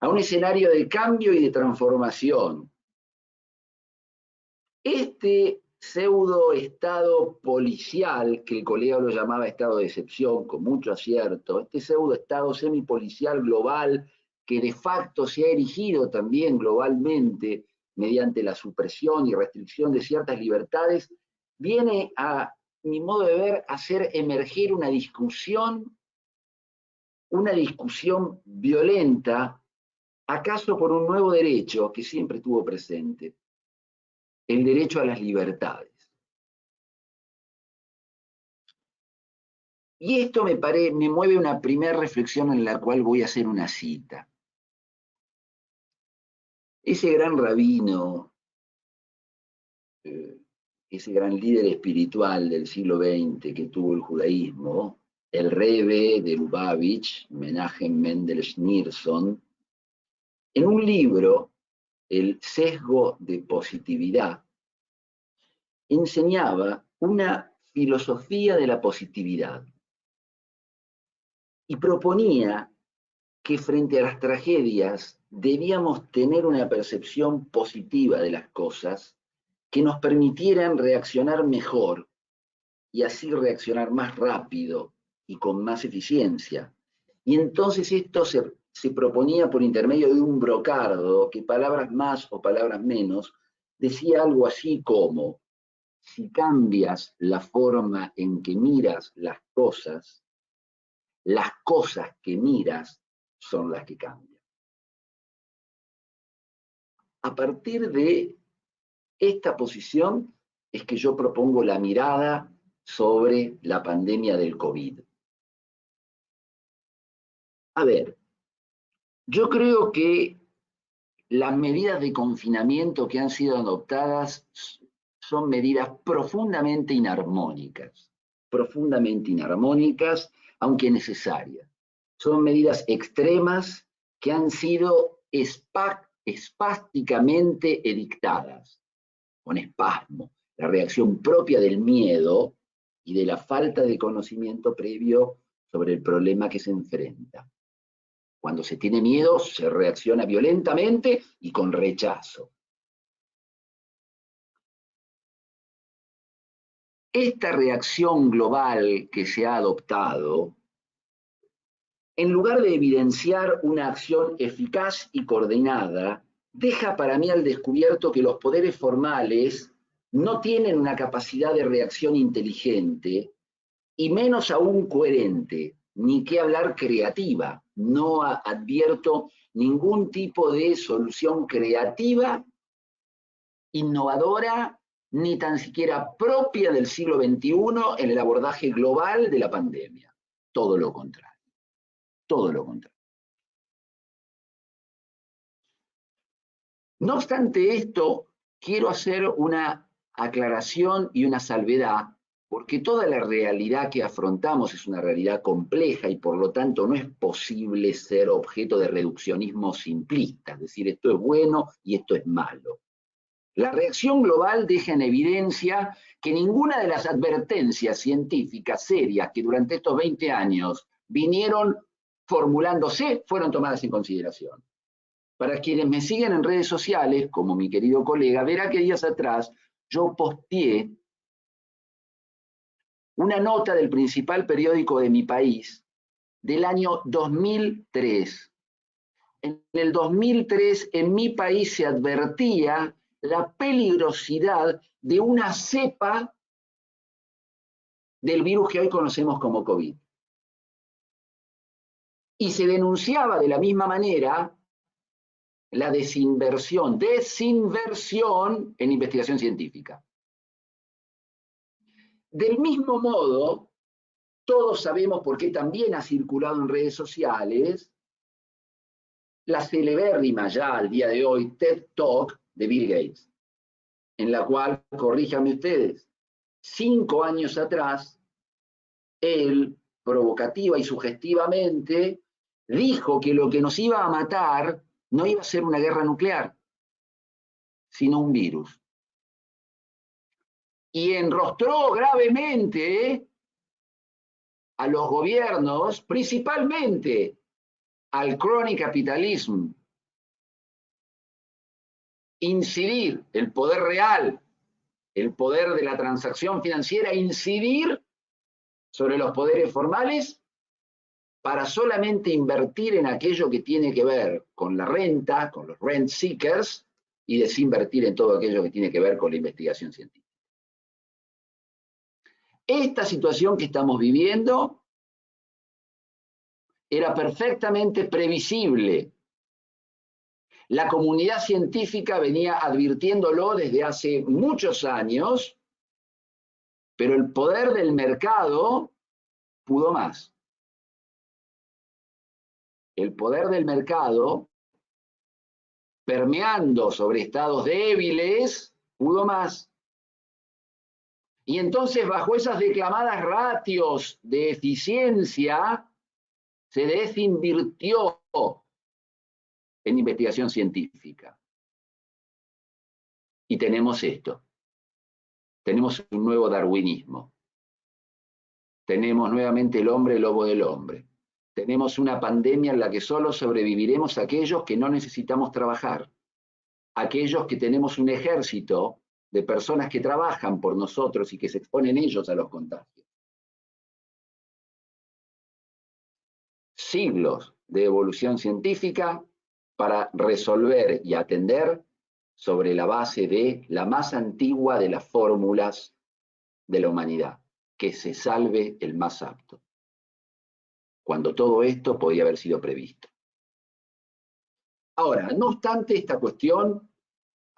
a un escenario de cambio y de transformación. Este pseudo estado policial, que el colega lo llamaba estado de excepción, con mucho acierto, este pseudo estado semipolicial global, que de facto se ha erigido también globalmente mediante la supresión y restricción de ciertas libertades, viene a mi modo de ver, hacer emerger una discusión violenta, acaso por un nuevo derecho que siempre estuvo presente, el derecho a las libertades. Y esto me mueve una primera reflexión en la cual voy a hacer una cita. Ese gran rabino, ese gran líder espiritual del siglo XX que tuvo el judaísmo, el Rebbe de Lubavitch, Menachem Mendel Schneerson, en un libro, El sesgo de positividad, enseñaba una filosofía de la positividad y proponía que frente a las tragedias debíamos tener una percepción positiva de las cosas que nos permitieran reaccionar mejor y así reaccionar más rápido y con más eficiencia. Y entonces esto se proponía por intermedio de un brocardo que palabras más o palabras menos decía algo así como: si cambias la forma en que miras las cosas que miras son las que cambian. A partir de esta posición es que yo propongo la mirada sobre la pandemia del COVID. A ver, yo creo que las medidas de confinamiento que han sido adoptadas son medidas profundamente inarmónicas, aunque necesarias. Son medidas extremas que han sido espásticamente edictadas, con espasmo, la reacción propia del miedo y de la falta de conocimiento previo sobre el problema que se enfrenta. Cuando se tiene miedo, se reacciona violentamente y con rechazo. Esta reacción global que se ha adoptado, en lugar de evidenciar una acción eficaz y coordinada, deja para mí al descubierto que los poderes formales no tienen una capacidad de reacción inteligente y menos aún coherente, ni qué hablar creativa. No advierto ningún tipo de solución creativa, innovadora, ni tan siquiera propia del siglo XXI en el abordaje global de la pandemia. Todo lo contrario. Todo lo contrario. No obstante esto, quiero hacer una aclaración y una salvedad, porque toda la realidad que afrontamos es una realidad compleja y por lo tanto no es posible ser objeto de reduccionismo simplista, es decir, esto es bueno y esto es malo. La reacción global deja en evidencia que ninguna de las advertencias científicas serias que durante estos 20 años vinieron formulándose fueron tomadas en consideración. Para quienes me siguen en redes sociales, como mi querido colega, verá que días atrás yo posteé una nota del principal periódico de mi país del año 2003. En el 2003 en mi país se advertía la peligrosidad de una cepa del virus que hoy conocemos como COVID. Y se denunciaba de la misma manera la desinversión en investigación científica. Del mismo modo, todos sabemos, porque también ha circulado en redes sociales, la celebérrima ya al día de hoy TED Talk de Bill Gates, en la cual, corríjanme ustedes, 5 años atrás, él, provocativa y sugestivamente, dijo que lo que nos iba a matar no iba a ser una guerra nuclear, sino un virus. Y enrostró gravemente a los gobiernos, principalmente al crony capitalismo, incidir el poder real, el poder de la transacción financiera, incidir sobre los poderes formales para solamente invertir en aquello que tiene que ver con la renta, con los rent seekers, y desinvertir en todo aquello que tiene que ver con la investigación científica. Esta situación que estamos viviendo era perfectamente previsible. La comunidad científica venía advirtiéndolo desde hace muchos años, pero el poder del mercado pudo más. El poder del mercado, permeando sobre estados débiles, pudo más. Y entonces, bajo esas declamadas ratios de eficiencia, se desinvirtió en investigación científica. Y tenemos esto. Tenemos un nuevo darwinismo. Tenemos nuevamente el hombre lobo del hombre. Tenemos una pandemia en la que solo sobreviviremos aquellos que no necesitamos trabajar. Aquellos que tenemos un ejército de personas que trabajan por nosotros y que se exponen ellos a los contagios. Siglos de evolución científica para resolver y atender sobre la base de la más antigua de las fórmulas de la humanidad, que se salve el más apto, cuando todo esto podía haber sido previsto. Ahora, no obstante esta cuestión,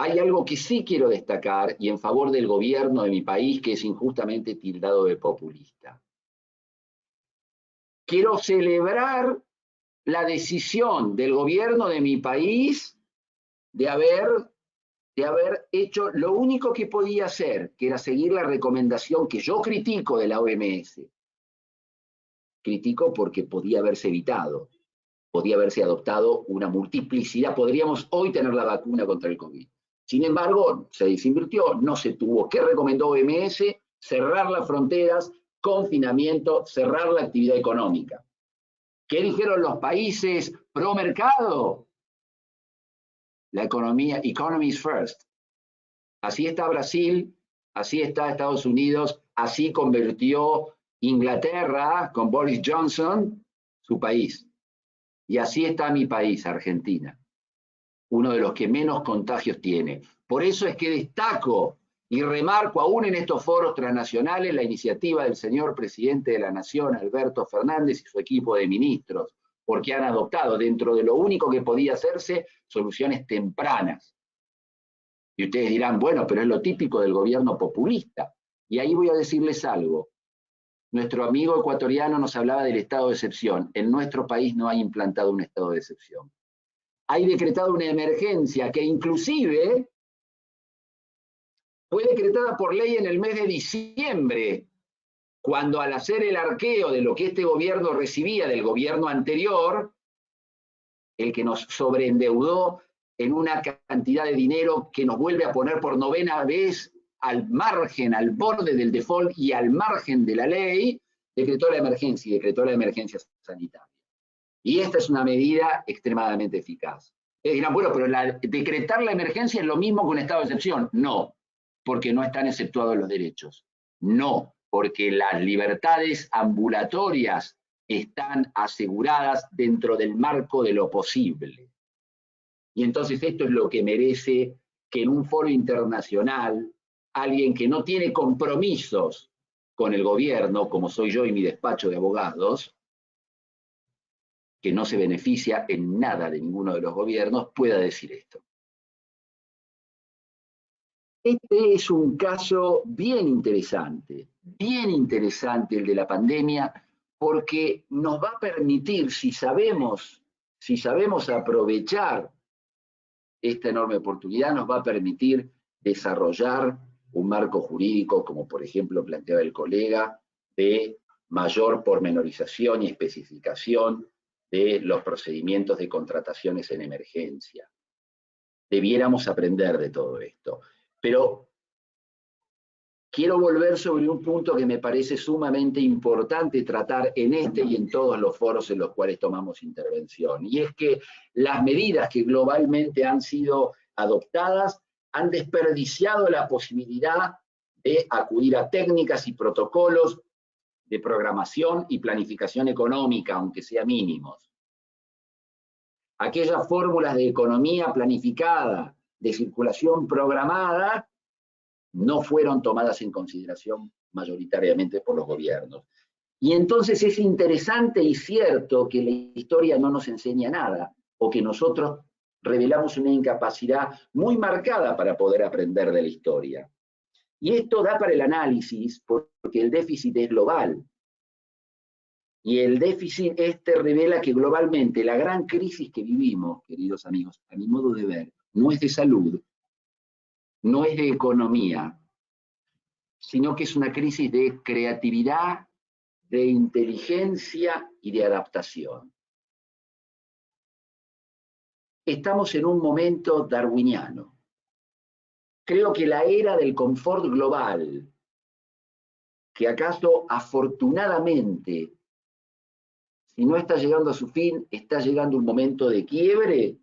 hay algo que sí quiero destacar y en favor del gobierno de mi país, que es injustamente tildado de populista. Quiero celebrar la decisión del gobierno de mi país de haber hecho lo único que podía hacer, que era seguir la recomendación que yo critico de la OMS. Critico porque podía haberse evitado, podía haberse adoptado una multiplicidad, podríamos hoy tener la vacuna contra el COVID. Sin embargo, se desinvirtió, no se tuvo. ¿Qué recomendó OMS? Cerrar las fronteras, confinamiento, cerrar la actividad económica. ¿Qué dijeron los países pro mercado? La economía, economies first. Así está Brasil, así está Estados Unidos, así convirtió Inglaterra con Boris Johnson su país. Y así está mi país, Argentina, uno de los que menos contagios tiene. Por eso es que destaco y remarco aún en estos foros transnacionales la iniciativa del señor presidente de la Nación, Alberto Fernández, y su equipo de ministros, porque han adoptado, dentro de lo único que podía hacerse, soluciones tempranas. Y ustedes dirán, bueno, pero es lo típico del gobierno populista. Y ahí voy a decirles algo. Nuestro amigo ecuatoriano nos hablaba del estado de excepción. En nuestro país no hay implantado un estado de excepción. Hay decretado una emergencia que inclusive fue decretada por ley en el mes de diciembre, cuando al hacer el arqueo de lo que este gobierno recibía del gobierno anterior, el que nos sobreendeudó en una cantidad de dinero que nos vuelve a poner por novena vez al margen, al borde del default y al margen de la ley, decretó la emergencia y decretó la emergencia sanitaria. Y esta es una medida extremadamente eficaz. Dirán, bueno, pero decretar la emergencia es lo mismo que un estado de excepción. No, porque no están exceptuados los derechos. No, porque las libertades ambulatorias están aseguradas dentro del marco de lo posible. Y entonces esto es lo que merece que en un foro internacional, alguien que no tiene compromisos con el gobierno, como soy yo y mi despacho de abogados, que no se beneficia en nada de ninguno de los gobiernos, pueda decir esto. Este es un caso bien interesante el de la pandemia, porque nos va a permitir, si sabemos aprovechar esta enorme oportunidad, nos va a permitir desarrollar un marco jurídico, como por ejemplo planteaba el colega, de mayor pormenorización y especificación de los procedimientos de contrataciones en emergencia. Debiéramos aprender de todo esto. Pero quiero volver sobre un punto que me parece sumamente importante tratar en este y en todos los foros en los cuales tomamos intervención. Y es que las medidas que globalmente han sido adoptadas han desperdiciado la posibilidad de acudir a técnicas y protocolos de programación y planificación económica, aunque sea mínimos. Aquellas fórmulas de economía planificada, de circulación programada, no fueron tomadas en consideración mayoritariamente por los gobiernos. Y entonces es interesante y cierto que la historia no nos enseña nada, o que nosotros revelamos una incapacidad muy marcada para poder aprender de la historia. Y esto da para el análisis, porque el déficit es global. Y el déficit revela que globalmente la gran crisis que vivimos, queridos amigos, a mi modo de ver, no es de salud, no es de economía, sino que es una crisis de creatividad, de inteligencia y de adaptación. Estamos en un momento darwiniano. Creo que la era del confort global, que acaso afortunadamente, si no está llegando a su fin, está llegando un momento de quiebre,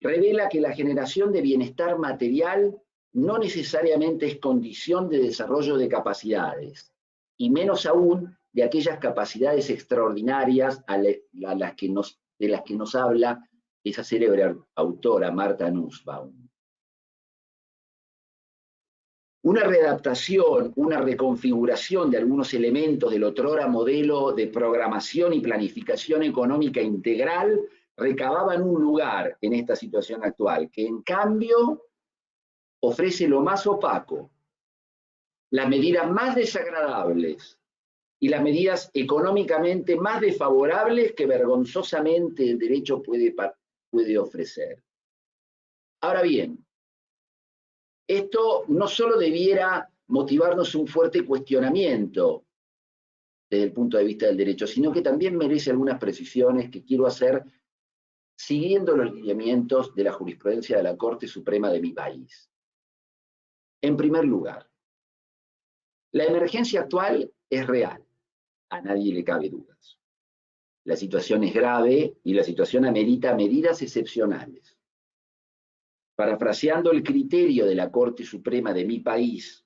revela que la generación de bienestar material no necesariamente es condición de desarrollo de capacidades, y menos aún de aquellas capacidades extraordinarias de las que nos habla esa célebre autora Martha Nussbaum. Una readaptación, una reconfiguración de algunos elementos del otrora modelo de programación y planificación económica integral recababan un lugar en esta situación actual, que en cambio ofrece lo más opaco, las medidas más desagradables y las medidas económicamente más desfavorables que vergonzosamente el derecho puede ofrecer. Ahora bien, esto no solo debiera motivarnos un fuerte cuestionamiento desde el punto de vista del derecho, sino que también merece algunas precisiones que quiero hacer siguiendo los lineamientos de la jurisprudencia de la Corte Suprema de mi país. En primer lugar, la emergencia actual es real, a nadie le cabe dudas. La situación es grave y la situación amerita medidas excepcionales. Parafraseando el criterio de la Corte Suprema de mi país,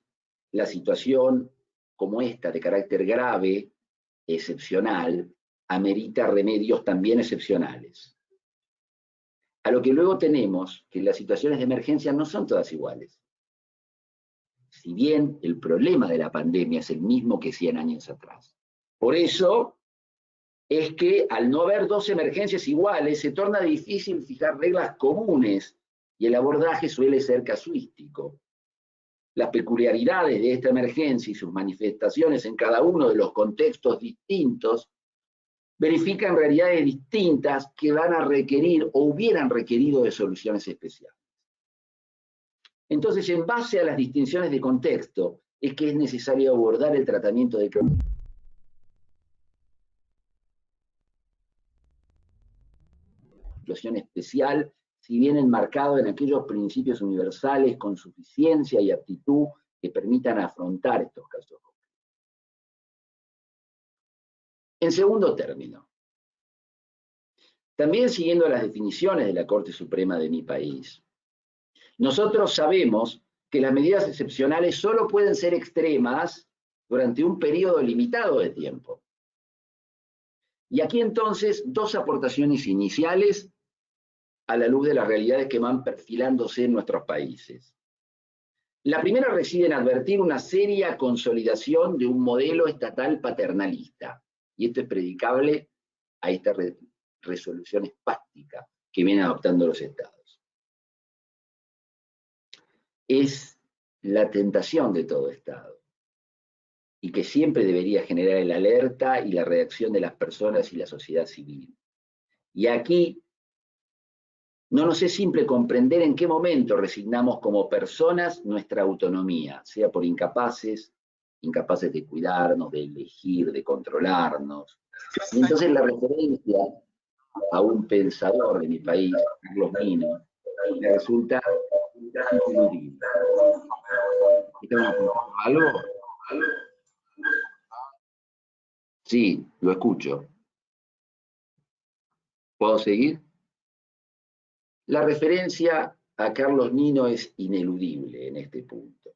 la situación como esta de carácter grave, excepcional, amerita remedios también excepcionales. A lo que luego tenemos que las situaciones de emergencia no son todas iguales. Si bien el problema de la pandemia es el mismo que 100 años atrás. Por eso es que al no haber dos emergencias iguales, se torna difícil fijar reglas comunes y el abordaje suele ser casuístico. Las peculiaridades de esta emergencia y sus manifestaciones en cada uno de los contextos distintos verifican realidades distintas que van a requerir o hubieran requerido de soluciones especiales. Entonces, en base a las distinciones de contexto, es que es necesario abordar el tratamiento de cada situación especial, si bien enmarcado en aquellos principios universales con suficiencia y aptitud que permitan afrontar estos casos. En segundo término, también siguiendo las definiciones de la Corte Suprema de mi país, nosotros sabemos que las medidas excepcionales solo pueden ser extremas durante un periodo limitado de tiempo. Y aquí entonces dos aportaciones iniciales a la luz de las realidades que van perfilándose en nuestros países. La primera reside en advertir una seria consolidación de un modelo estatal paternalista, y esto es predicable a esta resolución espástica que vienen adoptando los estados. Es la tentación de todo Estado, y que siempre debería generar el alerta y la reacción de las personas y la sociedad civil. Y aquí no nos es simple comprender en qué momento resignamos como personas nuestra autonomía, sea por incapaces de cuidarnos, de elegir, de controlarnos. Y entonces la referencia a un pensador de mi país, Carlos Nino, me resulta ineludible. ¿Algo? Sí, lo escucho. ¿Puedo seguir? La referencia a Carlos Nino es ineludible en este punto.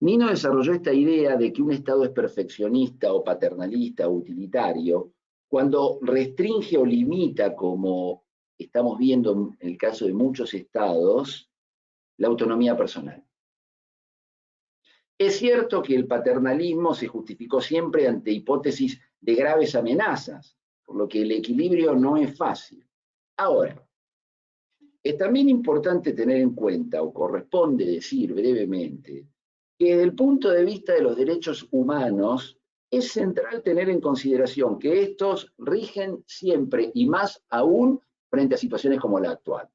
Nino desarrolló esta idea de que un Estado es perfeccionista o paternalista o utilitario cuando restringe o limita, como estamos viendo en el caso de muchos estados, la autonomía personal. Es cierto que el paternalismo se justificó siempre ante hipótesis de graves amenazas, por lo que el equilibrio no es fácil. Ahora, es también importante tener en cuenta, o corresponde decir brevemente, que desde el punto de vista de los derechos humanos, es central tener en consideración que estos rigen siempre y más aún frente a situaciones como la actual.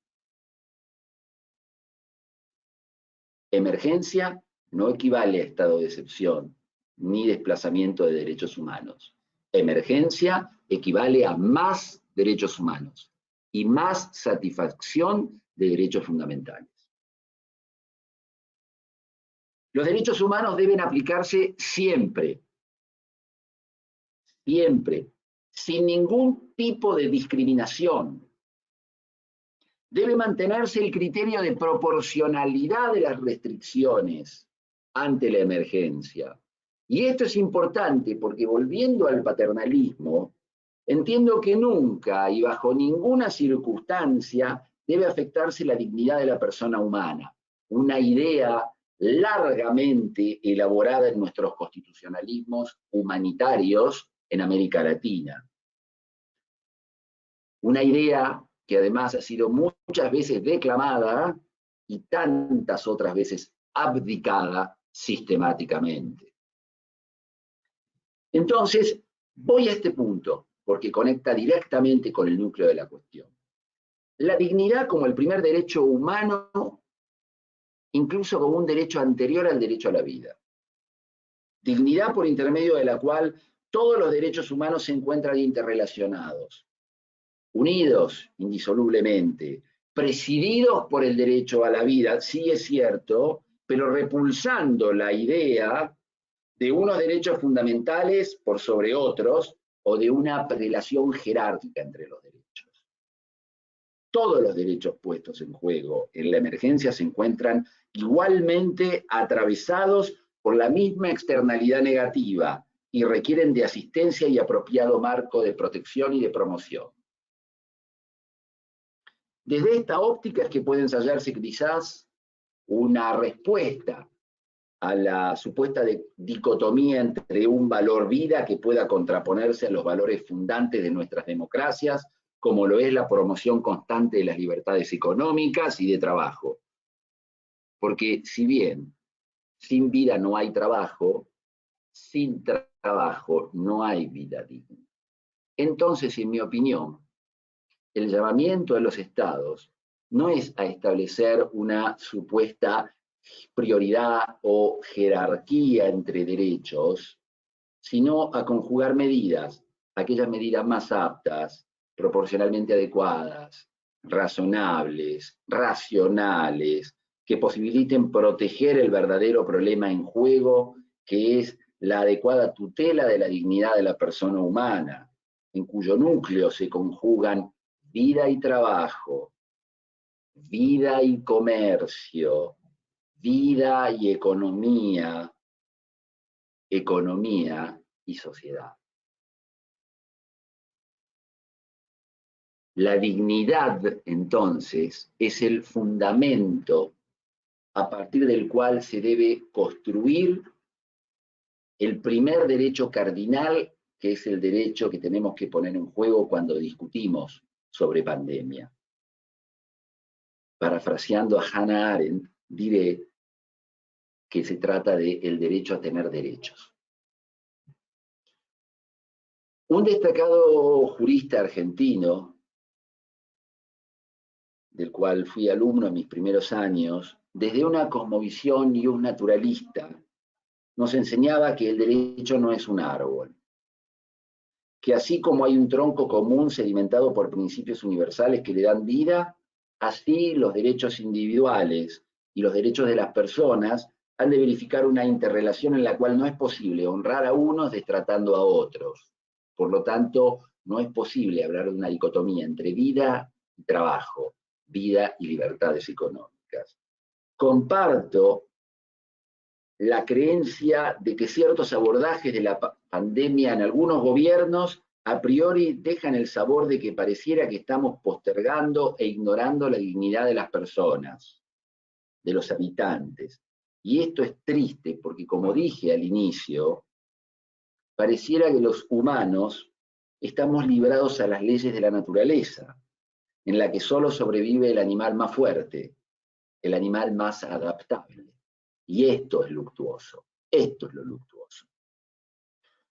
Emergencia no equivale a estado de excepción, ni desplazamiento de derechos humanos. Emergencia equivale a más derechos humanos y más satisfacción de derechos fundamentales. Los derechos humanos deben aplicarse siempre, siempre, sin ningún tipo de discriminación. Debe mantenerse el criterio de proporcionalidad de las restricciones ante la emergencia. Y esto es importante porque, volviendo al paternalismo, entiendo que nunca y bajo ninguna circunstancia debe afectarse la dignidad de la persona humana, una idea largamente elaborada en nuestros constitucionalismos humanitarios en América Latina. Una idea que además ha sido muchas veces declamada y tantas otras veces abdicada sistemáticamente. Entonces, voy a este punto, porque conecta directamente con el núcleo de la cuestión. La dignidad como el primer derecho humano, incluso como un derecho anterior al derecho a la vida. Dignidad por intermedio de la cual todos los derechos humanos se encuentran interrelacionados, unidos indisolublemente, presididos por el derecho a la vida, sí es cierto, pero repulsando la idea de unos derechos fundamentales por sobre otros o de una relación jerárquica entre los derechos. Todos los derechos puestos en juego en la emergencia se encuentran igualmente atravesados por la misma externalidad negativa y requieren de asistencia y apropiado marco de protección y de promoción. Desde esta óptica es que puede ensayarse quizás una respuesta a la supuesta dicotomía entre un valor vida que pueda contraponerse a los valores fundantes de nuestras democracias, como lo es la promoción constante de las libertades económicas y de trabajo. Porque si bien sin vida no hay trabajo, sin trabajo no hay vida digna. Entonces, en mi opinión, el llamamiento de los estados no es a establecer una supuesta prioridad o jerarquía entre derechos, sino a conjugar medidas, aquellas medidas más aptas, proporcionalmente adecuadas, razonables, racionales, que posibiliten proteger el verdadero problema en juego, que es la adecuada tutela de la dignidad de la persona humana, en cuyo núcleo se conjugan vida y trabajo, vida y comercio, vida y economía, economía y sociedad. La dignidad, entonces, es el fundamento a partir del cual se debe construir el primer derecho cardinal, que es el derecho que tenemos que poner en juego cuando discutimos sobre pandemia. Parafraseando a Hannah Arendt, diré que se trata del derecho a tener derechos. Un destacado jurista argentino, del cual fui alumno en mis primeros años, desde una cosmovisión y un naturalista, nos enseñaba que el derecho no es un árbol, que así como hay un tronco común sedimentado por principios universales que le dan vida, así los derechos individuales y los derechos de las personas han de verificar una interrelación en la cual no es posible honrar a unos destratando a otros. Por lo tanto, no es posible hablar de una dicotomía entre vida y trabajo, vida y libertades económicas. Comparto la creencia de que ciertos abordajes de la pandemia en algunos gobiernos a priori dejan el sabor de que pareciera que estamos postergando e ignorando la dignidad de las personas, de los habitantes. Y esto es triste porque, como dije al inicio, pareciera que los humanos estamos librados a las leyes de la naturaleza, en la que solo sobrevive el animal más fuerte, el animal más adaptable. Y esto es luctuoso, esto es lo luctuoso.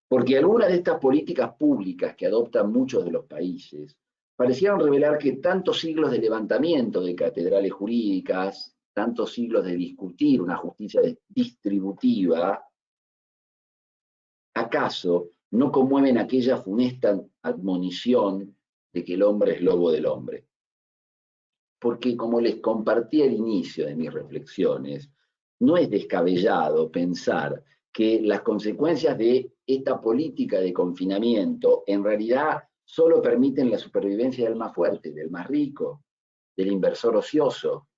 Porque algunas de estas políticas públicas que adoptan muchos de los países parecieron revelar que tantos siglos de levantamiento de catedrales jurídicas, tantos siglos de discutir una justicia distributiva, ¿acaso no conmueven aquella funesta admonición de que el hombre es lobo del hombre? Porque, como les compartí al inicio de mis reflexiones, no es descabellado pensar que las consecuencias de esta política de confinamiento en realidad solo permiten la supervivencia del más fuerte, del más rico, del inversor ocioso.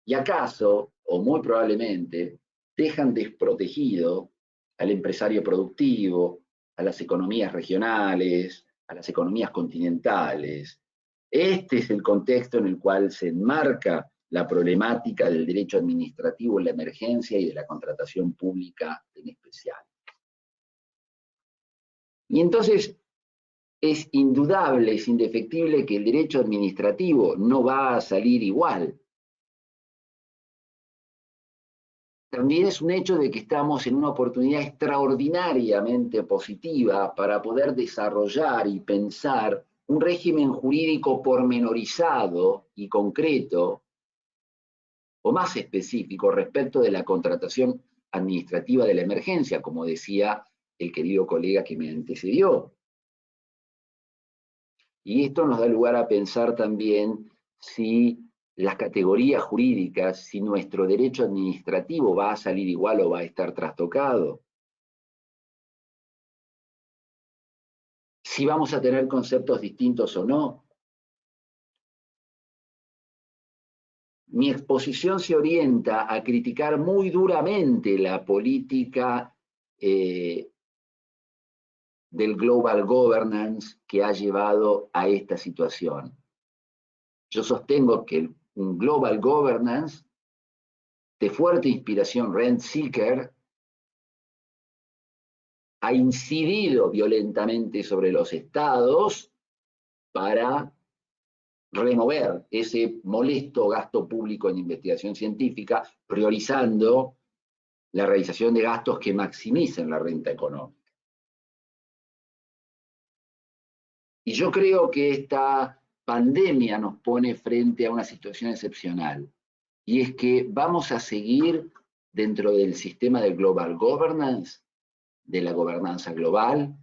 Y acaso, o muy probablemente, dejan desprotegido al empresario productivo, a las economías regionales, a las economías continentales. Este es el contexto en el cual se enmarca la problemática del derecho administrativo en la emergencia y de la contratación pública en especial. Y entonces, es indudable, es indefectible que el derecho administrativo no va a salir igual. También es un hecho de que estamos en una oportunidad extraordinariamente positiva para poder desarrollar y pensar un régimen jurídico pormenorizado y concreto, o más específico, respecto de la contratación administrativa de la emergencia, como decía el querido colega que me antecedió. Y esto nos da lugar a pensar también si las categorías jurídicas, si nuestro derecho administrativo va a salir igual o va a estar trastocado. Si vamos a tener conceptos distintos o no. Mi exposición se orienta a criticar muy duramente la política del global governance que ha llevado a esta situación. Yo sostengo que un global governance de fuerte inspiración rent-seeker ha incidido violentamente sobre los estados para remover ese molesto gasto público en investigación científica, priorizando la realización de gastos que maximicen la renta económica. Y yo creo que esta pandemia nos pone frente a una situación excepcional, y es que vamos a seguir dentro del sistema del global governance, de la gobernanza global,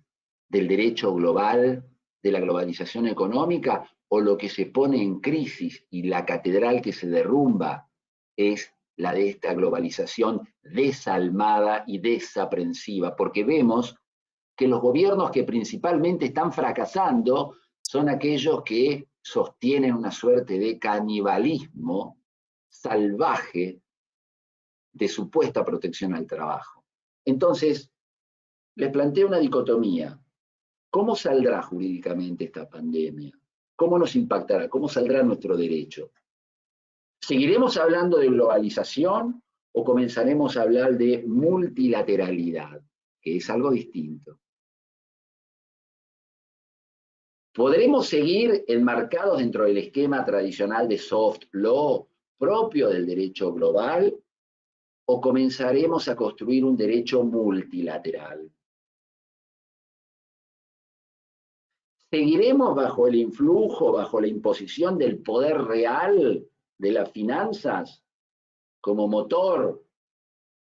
del derecho global, de la globalización económica, o lo que se pone en crisis y la catedral que se derrumba es la de esta globalización desalmada y desaprensiva, porque vemos que los gobiernos que principalmente están fracasando son aquellos que sostienen una suerte de canibalismo salvaje de supuesta protección al trabajo. Entonces, les planteo una dicotomía. ¿Cómo saldrá jurídicamente esta pandemia? ¿Cómo nos impactará? ¿Cómo saldrá nuestro derecho? ¿Seguiremos hablando de globalización o comenzaremos a hablar de multilateralidad, que es algo distinto? ¿Podremos seguir enmarcados dentro del esquema tradicional de soft law propio del derecho global o comenzaremos a construir un derecho multilateral? ¿Seguiremos bajo el influjo, bajo la imposición del poder real de las finanzas como motor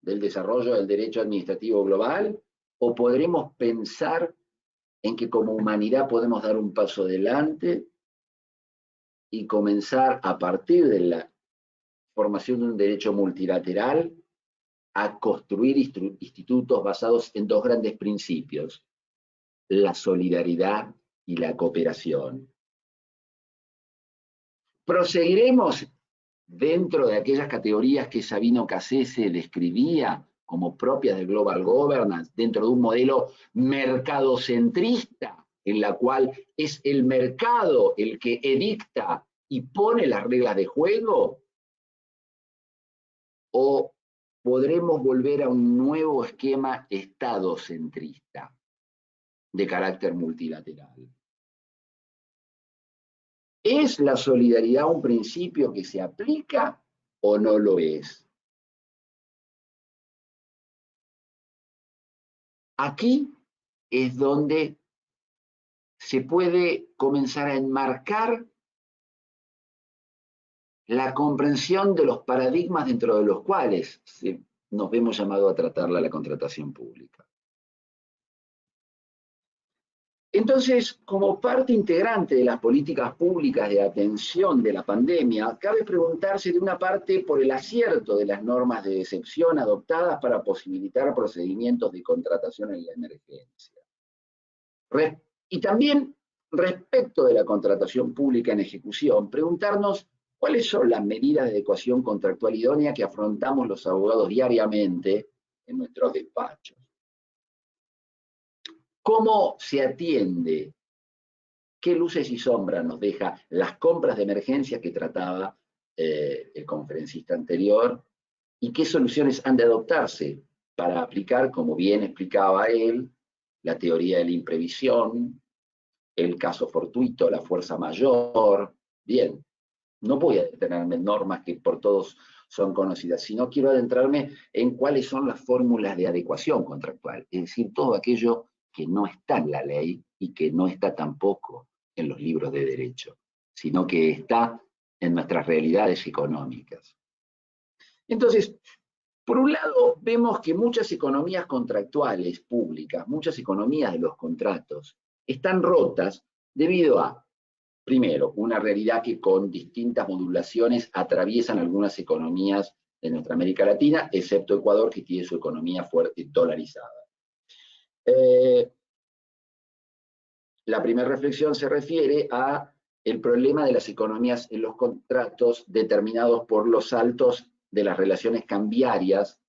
del desarrollo del derecho administrativo global? ¿O podremos pensar en que como humanidad podemos dar un paso adelante y comenzar a partir de la formación de un derecho multilateral a construir institutos basados en dos grandes principios: la solidaridad y la cooperación? ¿Proseguiremos dentro de aquellas categorías que Sabino Cassese describía como propias del global governance, dentro de un modelo mercadocentrista, en la cual es el mercado el que edicta y pone las reglas de juego? ¿O podremos volver a un nuevo esquema estadocentrista de carácter multilateral? ¿Es la solidaridad un principio que se aplica o no lo es? Aquí es donde se puede comenzar a enmarcar la comprensión de los paradigmas dentro de los cuales nos vemos llamados a tratarla la contratación pública. Entonces, como parte integrante de las políticas públicas de atención de la pandemia, cabe preguntarse de una parte por el acierto de las normas de excepción adoptadas para posibilitar procedimientos de contratación en la emergencia. Y también, respecto de la contratación pública en ejecución, preguntarnos cuáles son las medidas de adecuación contractual idónea que afrontamos los abogados diariamente en nuestros despachos. ¿Cómo se atiende? ¿Qué luces y sombras nos deja las compras de emergencia que trataba el conferencista anterior? ¿Y qué soluciones han de adoptarse para aplicar, como bien explicaba él, la teoría de la imprevisión, el caso fortuito, la fuerza mayor. Bien, no voy a detenerme en normas que por todos son conocidas, sino quiero adentrarme en cuáles son las fórmulas de adecuación contractual, es decir, todo aquello que no está en la ley y que no está tampoco en los libros de derecho, sino que está en nuestras realidades económicas. Entonces, por un lado, vemos que muchas economías contractuales públicas, muchas economías de los contratos, están rotas debido a, primero, una realidad que con distintas modulaciones atraviesan algunas economías de nuestra América Latina, excepto Ecuador, que tiene su economía fuerte dolarizada. La primera reflexión se refiere a el problema de las economías en los contratos determinados por los saltos de las relaciones cambiarias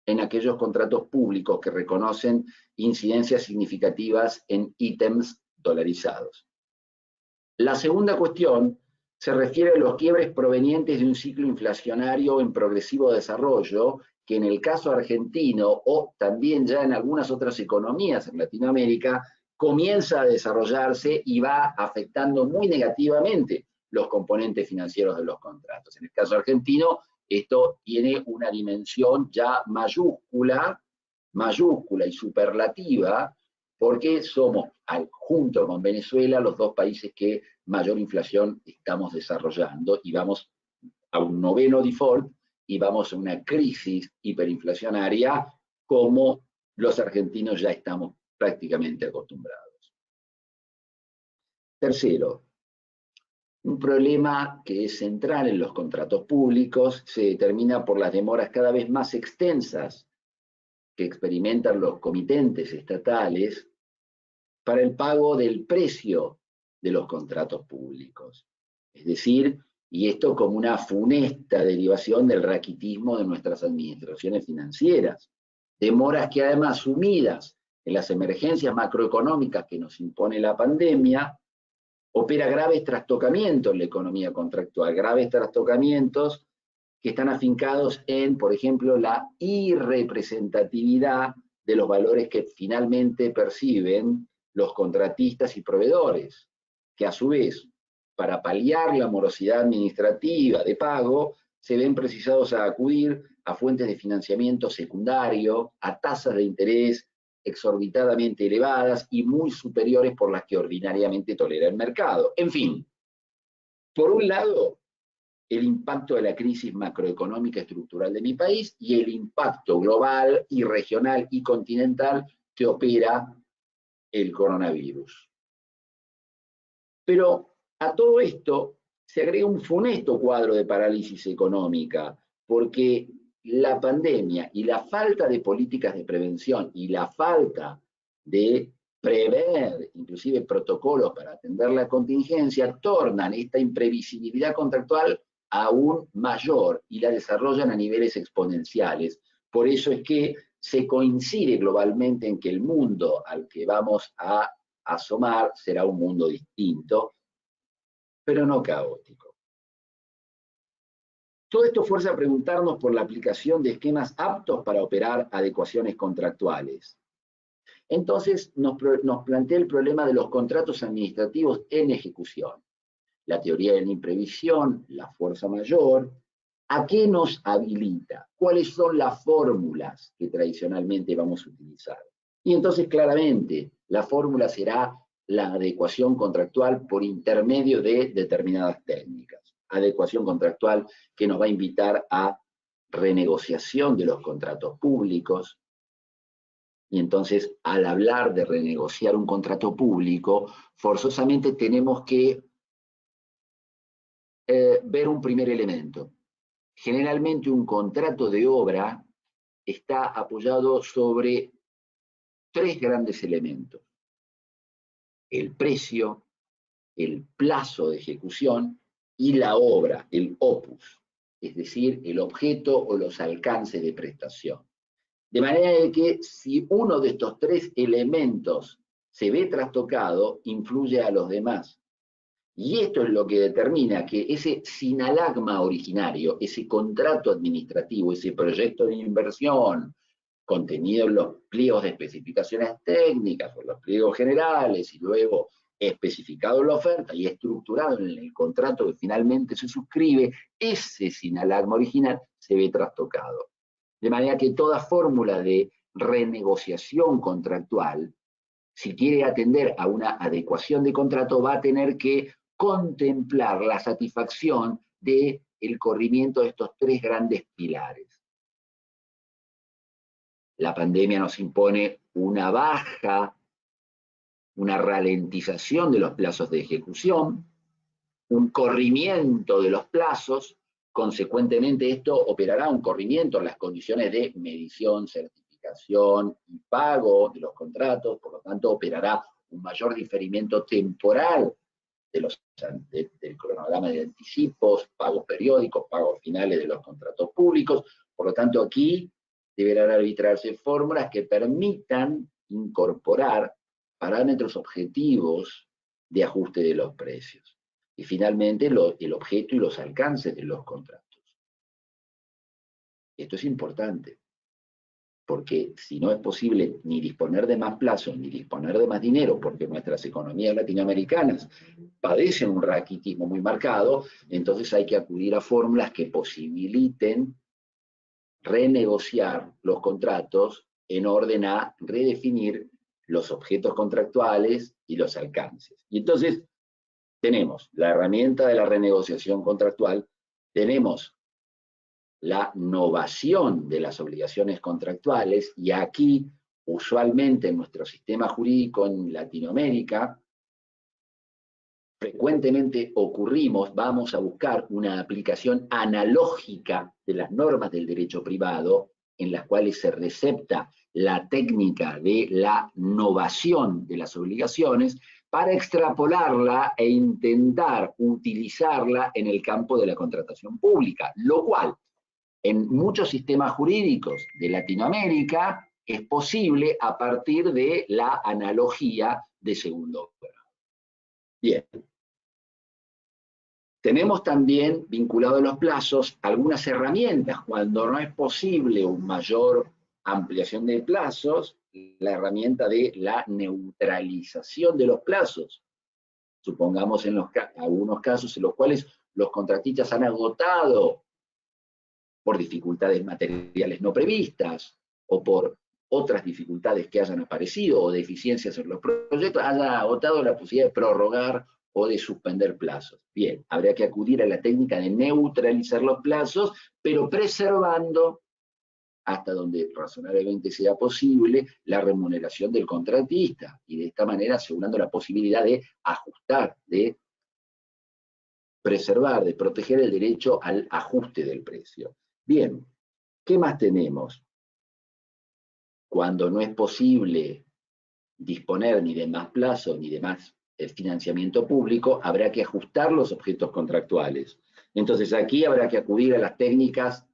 en aquellos contratos públicos que reconocen incidencias significativas en ítems dolarizados. La segunda cuestión se refiere a los quiebres provenientes de un ciclo inflacionario en progresivo desarrollo, que en el caso argentino o también ya en algunas otras economías en Latinoamérica comienza a desarrollarse y va afectando muy negativamente los componentes financieros de los contratos. En el caso argentino, esto tiene una dimensión ya mayúscula y superlativa, porque somos, junto con Venezuela, los dos países que mayor inflación estamos desarrollando, y vamos a un noveno default, y vamos a una crisis hiperinflacionaria como los argentinos ya estamos prácticamente acostumbrados. Tercero, un problema que es central en los contratos públicos se determina por las demoras cada vez más extensas que experimentan los comitentes estatales para el pago del precio de los contratos públicos. Es decir, y esto como una funesta derivación del raquitismo de nuestras administraciones financieras. Demoras que además, sumidas en las emergencias macroeconómicas que nos impone la pandemia, opera graves trastocamientos en la economía contractual, graves trastocamientos que están afincados en, por ejemplo, la irrepresentatividad de los valores que finalmente perciben los contratistas y proveedores, que a su vez, para paliar la morosidad administrativa de pago, se ven precisados a acudir a fuentes de financiamiento secundario, a tasas de interés exorbitadamente elevadas y muy superiores por las que ordinariamente tolera el mercado. En fin, por un lado, el impacto de la crisis macroeconómica estructural de mi país y el impacto global y regional y continental que opera el coronavirus. Pero a todo esto se agrega un funesto cuadro de parálisis económica, porque la pandemia y la falta de políticas de prevención y la falta de prever, inclusive protocolos para atender la contingencia, tornan esta imprevisibilidad contractual aún mayor y la desarrollan a niveles exponenciales. Por eso es que se coincide globalmente en que el mundo al que vamos a asomar será un mundo distinto, pero no caótico. Todo esto fuerza a preguntarnos por la aplicación de esquemas aptos para operar adecuaciones contractuales. Entonces nos plantea el problema de los contratos administrativos en ejecución. La teoría de la imprevisión, la fuerza mayor, ¿a qué nos habilita? ¿Cuáles son las fórmulas que tradicionalmente vamos a utilizar? Y entonces claramente la fórmula será la adecuación contractual por intermedio de determinadas técnicas. Adecuación contractual que nos va a invitar a renegociación de los contratos públicos. Y entonces, al hablar de renegociar un contrato público, forzosamente tenemos que ver un primer elemento. Generalmente un contrato de obra está apoyado sobre tres grandes elementos: el precio, el plazo de ejecución y la obra, el opus, es decir, el objeto o los alcances de prestación. De manera que si uno de estos tres elementos se ve trastocado, influye a los demás. Y esto es lo que determina que ese sinalagma originario, ese contrato administrativo, ese proyecto de inversión, contenido en los pliegos de especificaciones técnicas o los pliegos generales y luego especificado en la oferta y estructurado en el contrato que finalmente se suscribe, ese sinalagma original se ve trastocado. De manera que toda fórmula de renegociación contractual, si quiere atender a una adecuación de contrato, va a tener que contemplar la satisfacción del corrimiento de estos tres grandes pilares. La pandemia nos impone una baja, una ralentización de los plazos de ejecución, un corrimiento de los plazos, consecuentemente esto operará un corrimiento en las condiciones de medición, certificación y pago de los contratos, por lo tanto operará un mayor diferimiento temporal del cronograma de anticipos, pagos periódicos, pagos finales de los contratos públicos. Por lo tanto, aquí deberán arbitrarse fórmulas que permitan incorporar parámetros objetivos de ajuste de los precios. Y finalmente, el objeto y los alcances de los contratos. Esto es importante, porque si no es posible ni disponer de más plazos, ni disponer de más dinero, porque nuestras economías latinoamericanas padecen un raquitismo muy marcado, entonces hay que acudir a fórmulas que posibiliten renegociar los contratos en orden a redefinir los objetos contractuales y los alcances. Y entonces tenemos la herramienta de la renegociación contractual, tenemos la novación de las obligaciones contractuales, y aquí, usualmente en nuestro sistema jurídico en Latinoamérica, frecuentemente vamos a buscar una aplicación analógica de las normas del derecho privado, en las cuales se recepta la técnica de la novación de las obligaciones, para extrapolarla e intentar utilizarla en el campo de la contratación pública, lo cual en muchos sistemas jurídicos de Latinoamérica es posible a partir de la analogía de segundo grado. Bien. Tenemos también, vinculado a los plazos, algunas herramientas. Cuando no es posible una mayor ampliación de plazos, la herramienta de la neutralización de los plazos. Supongamos en algunos casos en los cuales los contratistas han agotado por dificultades materiales no previstas, o por otras dificultades que hayan aparecido, o deficiencias en los proyectos, hayan agotado la posibilidad de prorrogar o de suspender plazos. Bien, habría que acudir a la técnica de neutralizar los plazos, pero preservando, hasta donde razonablemente sea posible, la remuneración del contratista, y de esta manera asegurando la posibilidad de ajustar, de preservar, de proteger el derecho al ajuste del precio. Bien, ¿qué más tenemos? Cuando no es posible disponer ni de más plazo ni de más financiamiento público, habrá que ajustar los objetos contractuales. Entonces aquí habrá que acudir a las técnicas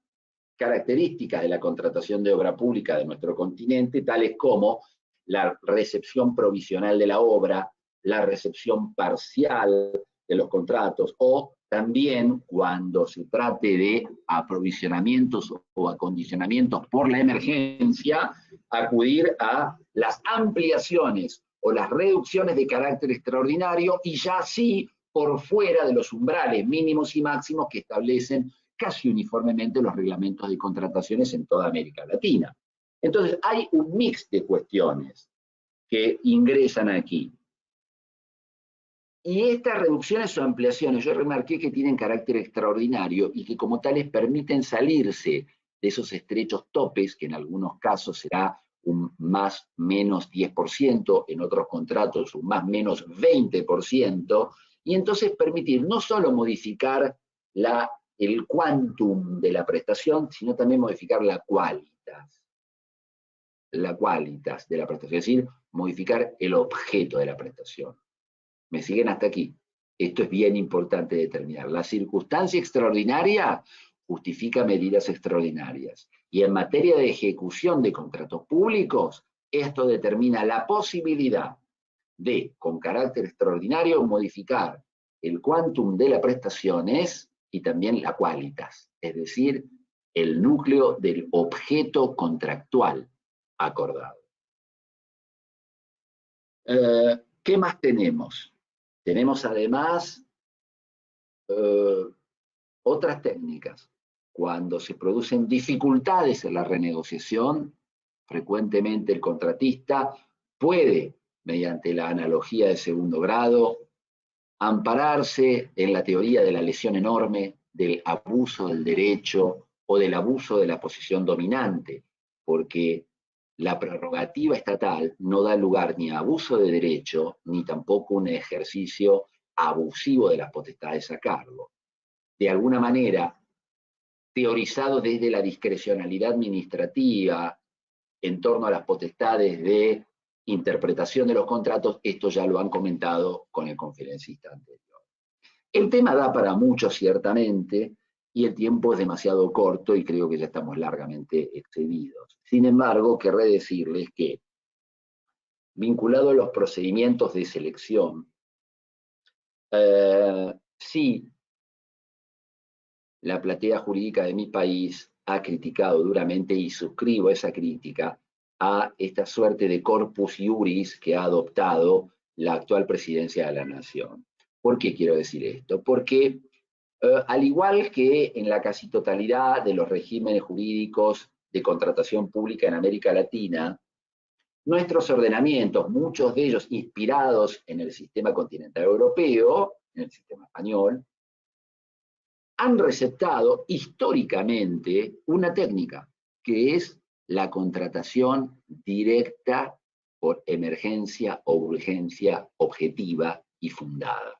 características de la contratación de obra pública de nuestro continente, tales como la recepción provisional de la obra, la recepción parcial de los contratos, o también cuando se trate de aprovisionamientos o acondicionamientos por la emergencia, acudir a las ampliaciones o las reducciones de carácter extraordinario, y ya sí por fuera de los umbrales mínimos y máximos que establecen casi uniformemente los reglamentos de contrataciones en toda América Latina. Entonces hay un mix de cuestiones que ingresan aquí. Y estas reducciones o ampliaciones, yo remarqué que tienen carácter extraordinario y que como tales permiten salirse de esos estrechos topes, que en algunos casos será un más menos 10%, en otros contratos un más menos 20%, y entonces permitir no solo modificar el quantum de la prestación, sino también modificar la qualitas de la prestación, es decir, modificar el objeto de la prestación. ¿Me siguen hasta aquí? Esto es bien importante determinar. La circunstancia extraordinaria justifica medidas extraordinarias. Y en materia de ejecución de contratos públicos, esto determina la posibilidad de, con carácter extraordinario, modificar el quantum de las prestaciones y también la qualitas, es decir, el núcleo del objeto contractual acordado. ¿Qué más tenemos? Tenemos además otras técnicas. Cuando se producen dificultades en la renegociación, frecuentemente el contratista puede, mediante la analogía de segundo grado, ampararse en la teoría de la lesión enorme, del abuso del derecho o del abuso de la posición dominante, porque la prerrogativa estatal no da lugar ni a abuso de derecho, ni tampoco un ejercicio abusivo de las potestades a cargo. De alguna manera, teorizado desde la discrecionalidad administrativa en torno a las potestades de interpretación de los contratos, esto ya lo han comentado con el conferencista anterior. El tema da para mucho, ciertamente, y el tiempo es demasiado corto y creo que ya estamos largamente excedidos. Sin embargo, querré decirles que, vinculado a los procedimientos de selección, sí, la platea jurídica de mi país ha criticado duramente, y suscribo esa crítica, a esta suerte de corpus iuris que ha adoptado la actual presidencia de la Nación. ¿Por qué quiero decir esto? Porque al igual que en la casi totalidad de los regímenes jurídicos de contratación pública en América Latina, nuestros ordenamientos, muchos de ellos inspirados en el sistema continental europeo, en el sistema español, han receptado históricamente una técnica, que es la contratación directa por emergencia o urgencia objetiva y fundada.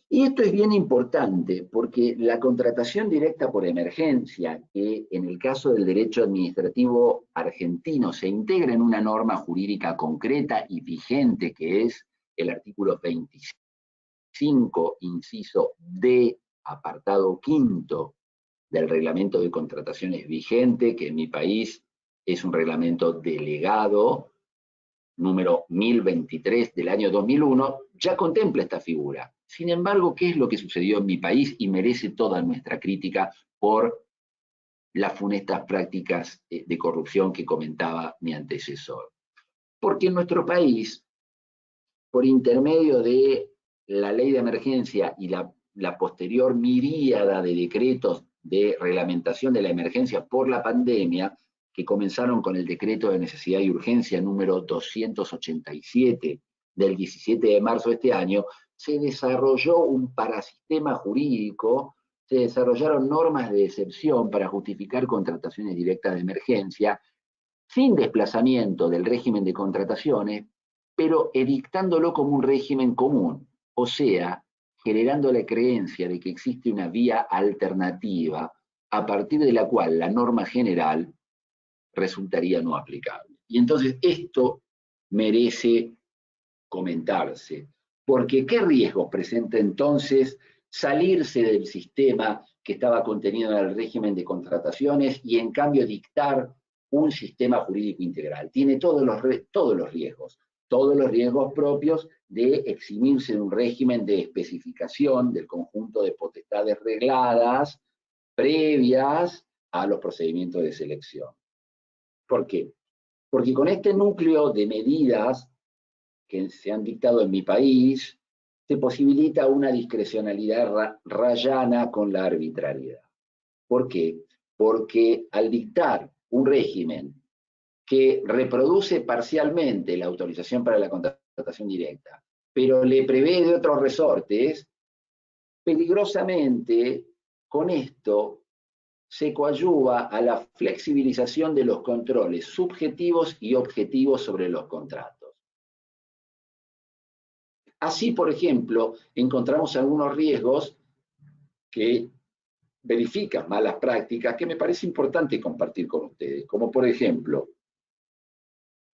Y esto es bien importante porque la contratación directa por emergencia, que en el caso del derecho administrativo argentino se integra en una norma jurídica concreta y vigente, que es el artículo 25, inciso D, apartado quinto del reglamento de contrataciones vigente, que en mi país es un reglamento delegado, número 1023 del año 2001, ya contempla esta figura. Sin embargo, ¿qué es lo que sucedió en mi país? Y merece toda nuestra crítica por las funestas prácticas de corrupción que comentaba mi antecesor. Porque en nuestro país, por intermedio de la ley de emergencia y la posterior miríada de decretos de reglamentación de la emergencia por la pandemia, que comenzaron con el decreto de necesidad y urgencia número 287 del 17 de marzo de este año, se desarrolló un parasistema jurídico, se desarrollaron normas de excepción para justificar contrataciones directas de emergencia, sin desplazamiento del régimen de contrataciones, pero edictándolo como un régimen común, o sea, generando la creencia de que existe una vía alternativa a partir de la cual la norma general resultaría no aplicable. Y entonces esto merece comentarse, porque ¿qué riesgos presenta entonces salirse del sistema que estaba contenido en el régimen de contrataciones y en cambio dictar un sistema jurídico integral? Tiene todos los riesgos propios de eximirse de un régimen de especificación del conjunto de potestades regladas previas a los procedimientos de selección. ¿Por qué? Porque con este núcleo de medidas que se han dictado en mi país, se posibilita una discrecionalidad rayana con la arbitrariedad. ¿Por qué? Porque al dictar un régimen que reproduce parcialmente la autorización para la contratación directa, pero le prevé de otros resortes, peligrosamente con esto se coadyuva a la flexibilización de los controles subjetivos y objetivos sobre los contratos. Así, por ejemplo, encontramos algunos riesgos que verifican malas prácticas que me parece importante compartir con ustedes, como por ejemplo,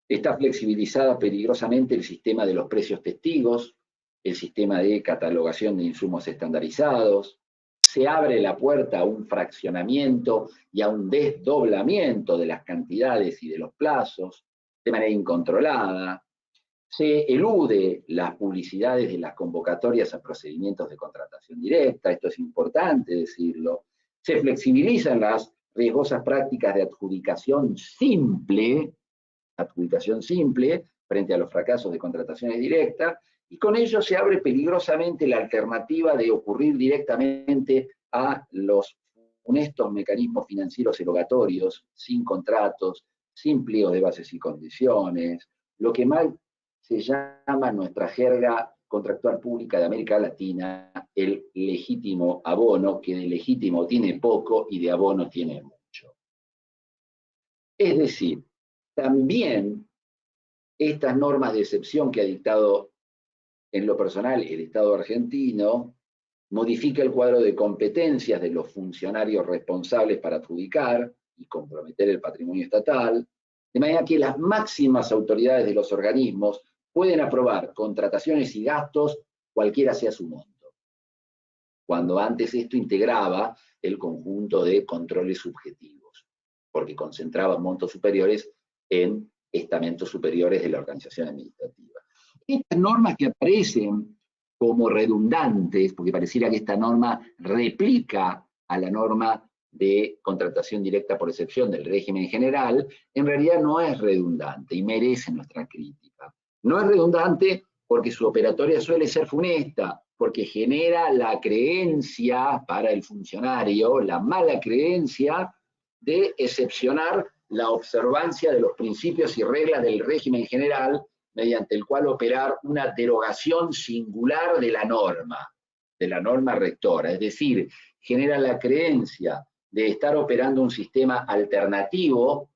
está flexibilizada peligrosamente el sistema de los precios testigos, el sistema de catalogación de insumos estandarizados, se abre la puerta a un fraccionamiento y a un desdoblamiento de las cantidades y de los plazos de manera incontrolada, se elude las publicidades de las convocatorias a procedimientos de contratación directa, esto es importante decirlo, se flexibilizan las riesgosas prácticas de adjudicación simple, frente a los fracasos de contrataciones directas, y con ello se abre peligrosamente la alternativa de ocurrir directamente a los funestos mecanismos financieros erogatorios, sin contratos, sin pliegos de bases y condiciones, lo que mal se llama en nuestra jerga contractual pública de América Latina el legítimo abono, que de legítimo tiene poco y de abono tiene mucho. Es decir, también estas normas de excepción que ha dictado en lo personal el Estado argentino modifica el cuadro de competencias de los funcionarios responsables para adjudicar y comprometer el patrimonio estatal, de manera que las máximas autoridades de los organismos pueden aprobar contrataciones y gastos cualquiera sea su monto, cuando antes esto integraba el conjunto de controles subjetivos, porque concentraba montos superiores en estamentos superiores de la organización administrativa. Estas normas que aparecen como redundantes, porque pareciera que esta norma replica a la norma de contratación directa por excepción del régimen general, en realidad no es redundante y merece nuestra crítica. No es redundante porque su operatoria suele ser funesta, porque genera la creencia para el funcionario, la mala creencia de excepcionar la observancia de los principios y reglas del régimen general, mediante el cual operar una derogación singular de la norma rectora, es decir, genera la creencia de estar operando un sistema alternativo,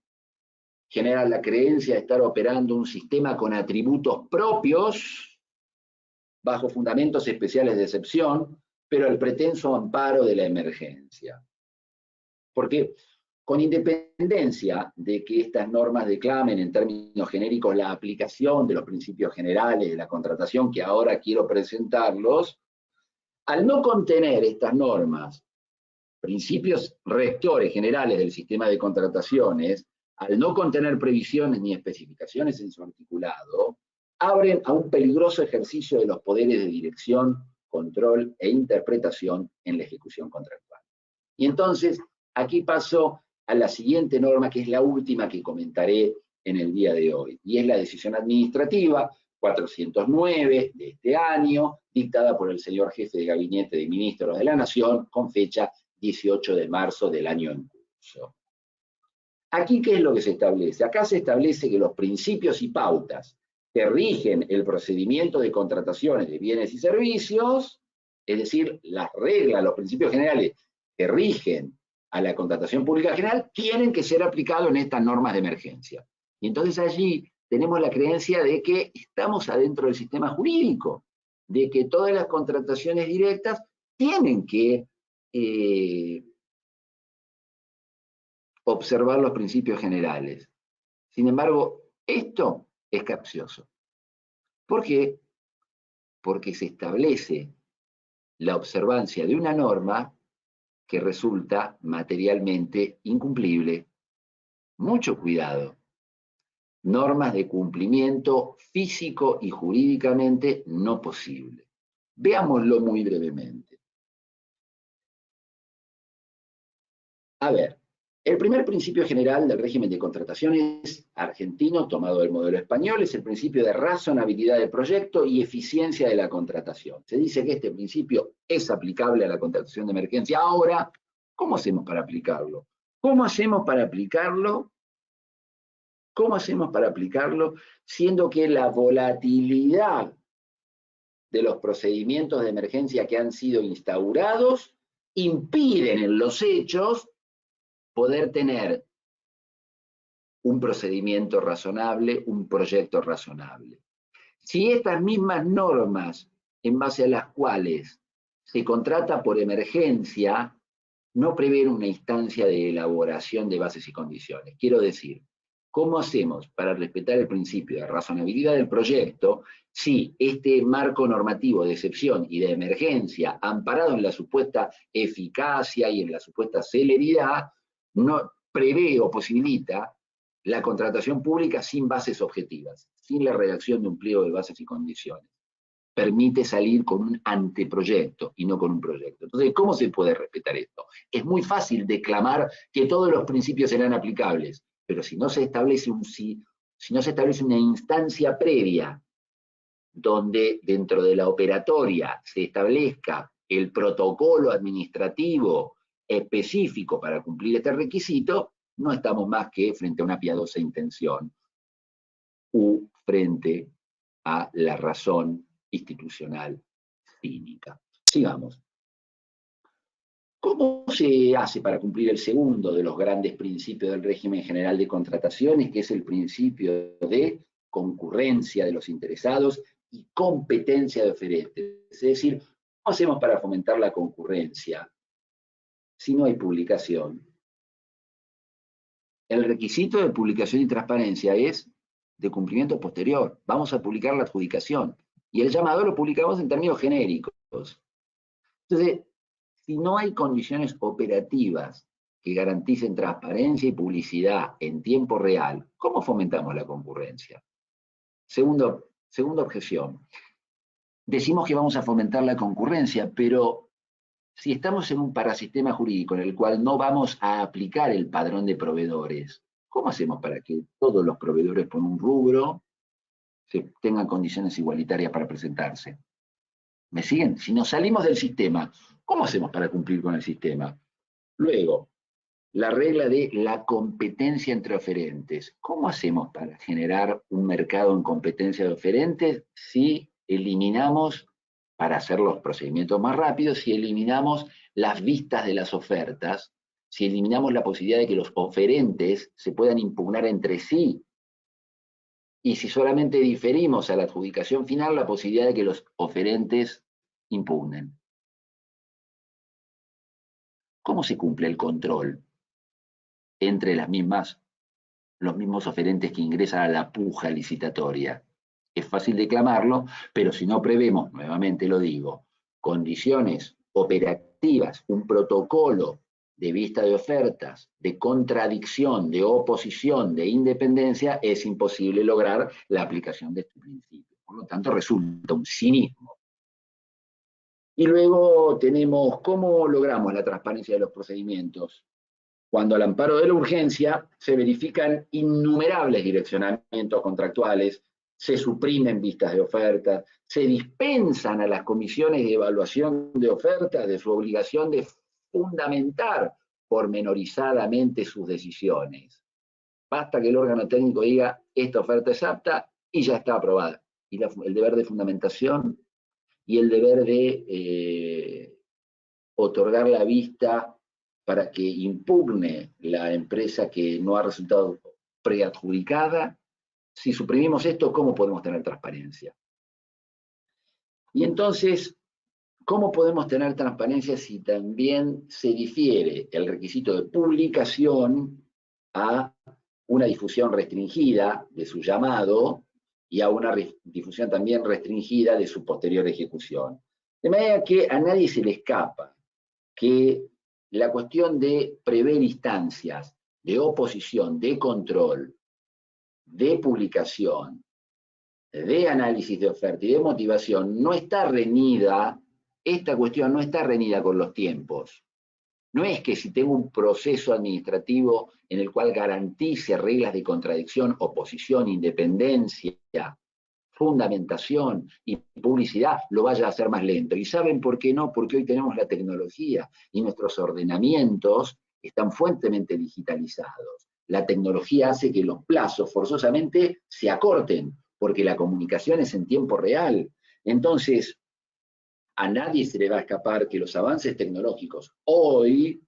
genera la creencia de estar operando un sistema con atributos propios, bajo fundamentos especiales de excepción, pero al pretenso amparo de la emergencia. Porque con independencia de que estas normas declamen en términos genéricos la aplicación de los principios generales de la contratación, que ahora quiero presentarlos, al no contener estas normas principios rectores generales del sistema de contrataciones, al no contener previsiones ni especificaciones en su articulado, abren a un peligroso ejercicio de los poderes de dirección, control e interpretación en la ejecución contractual. Y entonces, aquí paso a la siguiente norma, que es la última que comentaré en el día de hoy, y es la decisión administrativa 409 de este año, dictada por el señor jefe de gabinete de ministros de la Nación, con fecha 18 de marzo del año en curso. Aquí, ¿qué es lo que se establece? Acá se establece que los principios y pautas que rigen el procedimiento de contrataciones de bienes y servicios, es decir, las reglas, los principios generales que rigen a la contratación pública general, tienen que ser aplicados en estas normas de emergencia. Y entonces allí tenemos la creencia de que estamos adentro del sistema jurídico, de que todas las contrataciones directas tienen que observar los principios generales. Sin embargo, esto es capcioso. ¿Por qué? Porque se establece la observancia de una norma que resulta materialmente incumplible. Mucho cuidado. Normas de cumplimiento físico y jurídicamente no posible. Veámoslo muy brevemente. A ver, el primer principio general del régimen de contrataciones argentino, tomado del modelo español, es el principio de razonabilidad del proyecto y eficiencia de la contratación. Se dice que este principio es aplicable a la contratación de emergencia. Ahora, ¿cómo hacemos para aplicarlo? ¿Cómo hacemos para aplicarlo? ¿Cómo hacemos para aplicarlo? Siendo que la volatilidad de los procedimientos de emergencia que han sido instaurados impiden en los hechos poder tener un procedimiento razonable, un proyecto razonable. Si estas mismas normas en base a las cuales se contrata por emergencia no prevén una instancia de elaboración de bases y condiciones, quiero decir, ¿cómo hacemos para respetar el principio de razonabilidad del proyecto si este marco normativo de excepción y de emergencia, amparado en la supuesta eficacia y en la supuesta celeridad, no prevé o posibilita la contratación pública sin bases objetivas, sin la redacción de un pliego de bases y condiciones? Permite salir con un anteproyecto y no con un proyecto. Entonces, ¿cómo se puede respetar esto? Es muy fácil declamar que todos los principios serán aplicables, pero si no se establece si no se establece una instancia previa donde dentro de la operatoria se establezca el protocolo administrativo específico para cumplir este requisito, no estamos más que frente a una piadosa intención u frente a la razón institucional cínica. Sigamos. ¿Cómo se hace para cumplir el segundo de los grandes principios del régimen general de contrataciones, que es el principio de concurrencia de los interesados y competencia de oferentes? Es decir, ¿cómo hacemos para fomentar la concurrencia si no hay publicación? El requisito de publicación y transparencia es de cumplimiento posterior. Vamos a publicar la adjudicación. Y el llamado lo publicamos en términos genéricos. Entonces, si no hay condiciones operativas que garanticen transparencia y publicidad en tiempo real, ¿cómo fomentamos la concurrencia? Segunda objeción. Decimos que vamos a fomentar la concurrencia, pero si estamos en un parasistema jurídico en el cual no vamos a aplicar el padrón de proveedores, ¿cómo hacemos para que todos los proveedores por un rubro tengan condiciones igualitarias para presentarse? ¿Me siguen? Si nos salimos del sistema, ¿cómo hacemos para cumplir con el sistema? Luego, la regla de la competencia entre oferentes. ¿Cómo hacemos para generar un mercado en competencia de oferentes si eliminamos, para hacer los procedimientos más rápidos, si eliminamos las vistas de las ofertas, si eliminamos la posibilidad de que los oferentes se puedan impugnar entre sí, y si solamente diferimos a la adjudicación final la posibilidad de que los oferentes impugnen? ¿Cómo se cumple el control entre los mismos oferentes que ingresan a la puja licitatoria? Es fácil declamarlo, pero si no prevemos, nuevamente lo digo, condiciones operativas, un protocolo de vista de ofertas, de contradicción, de oposición, de independencia, es imposible lograr la aplicación de este principio. Por lo tanto, resulta un cinismo. Y luego tenemos cómo logramos la transparencia de los procedimientos. Cuando al amparo de la urgencia se verifican innumerables direccionamientos contractuales, se suprimen vistas de ofertas, se dispensan a las comisiones de evaluación de ofertas de su obligación de fundamentar pormenorizadamente sus decisiones. Basta que el órgano técnico diga, esta oferta es apta y ya está aprobada. Y el deber de fundamentación y el deber de otorgar la vista para que impugne la empresa que no ha resultado preadjudicada. Si suprimimos esto, ¿cómo podemos tener transparencia? Y entonces, ¿cómo podemos tener transparencia si también se difiere el requisito de publicación a una difusión restringida de su llamado y a una difusión también restringida de su posterior ejecución? De manera que a nadie se le escapa que la cuestión de prever instancias de oposición, de control, de publicación, de análisis de oferta y de motivación no está reñida, esta cuestión no está reñida con los tiempos. No es que si tengo un proceso administrativo en el cual garantice reglas de contradicción, oposición, independencia, fundamentación y publicidad, lo vaya a hacer más lento. ¿Y saben por qué no? Porque hoy tenemos la tecnología y nuestros ordenamientos están fuertemente digitalizados. La tecnología hace que los plazos forzosamente se acorten, porque la comunicación es en tiempo real. Entonces, a nadie se le va a escapar que los avances tecnológicos hoy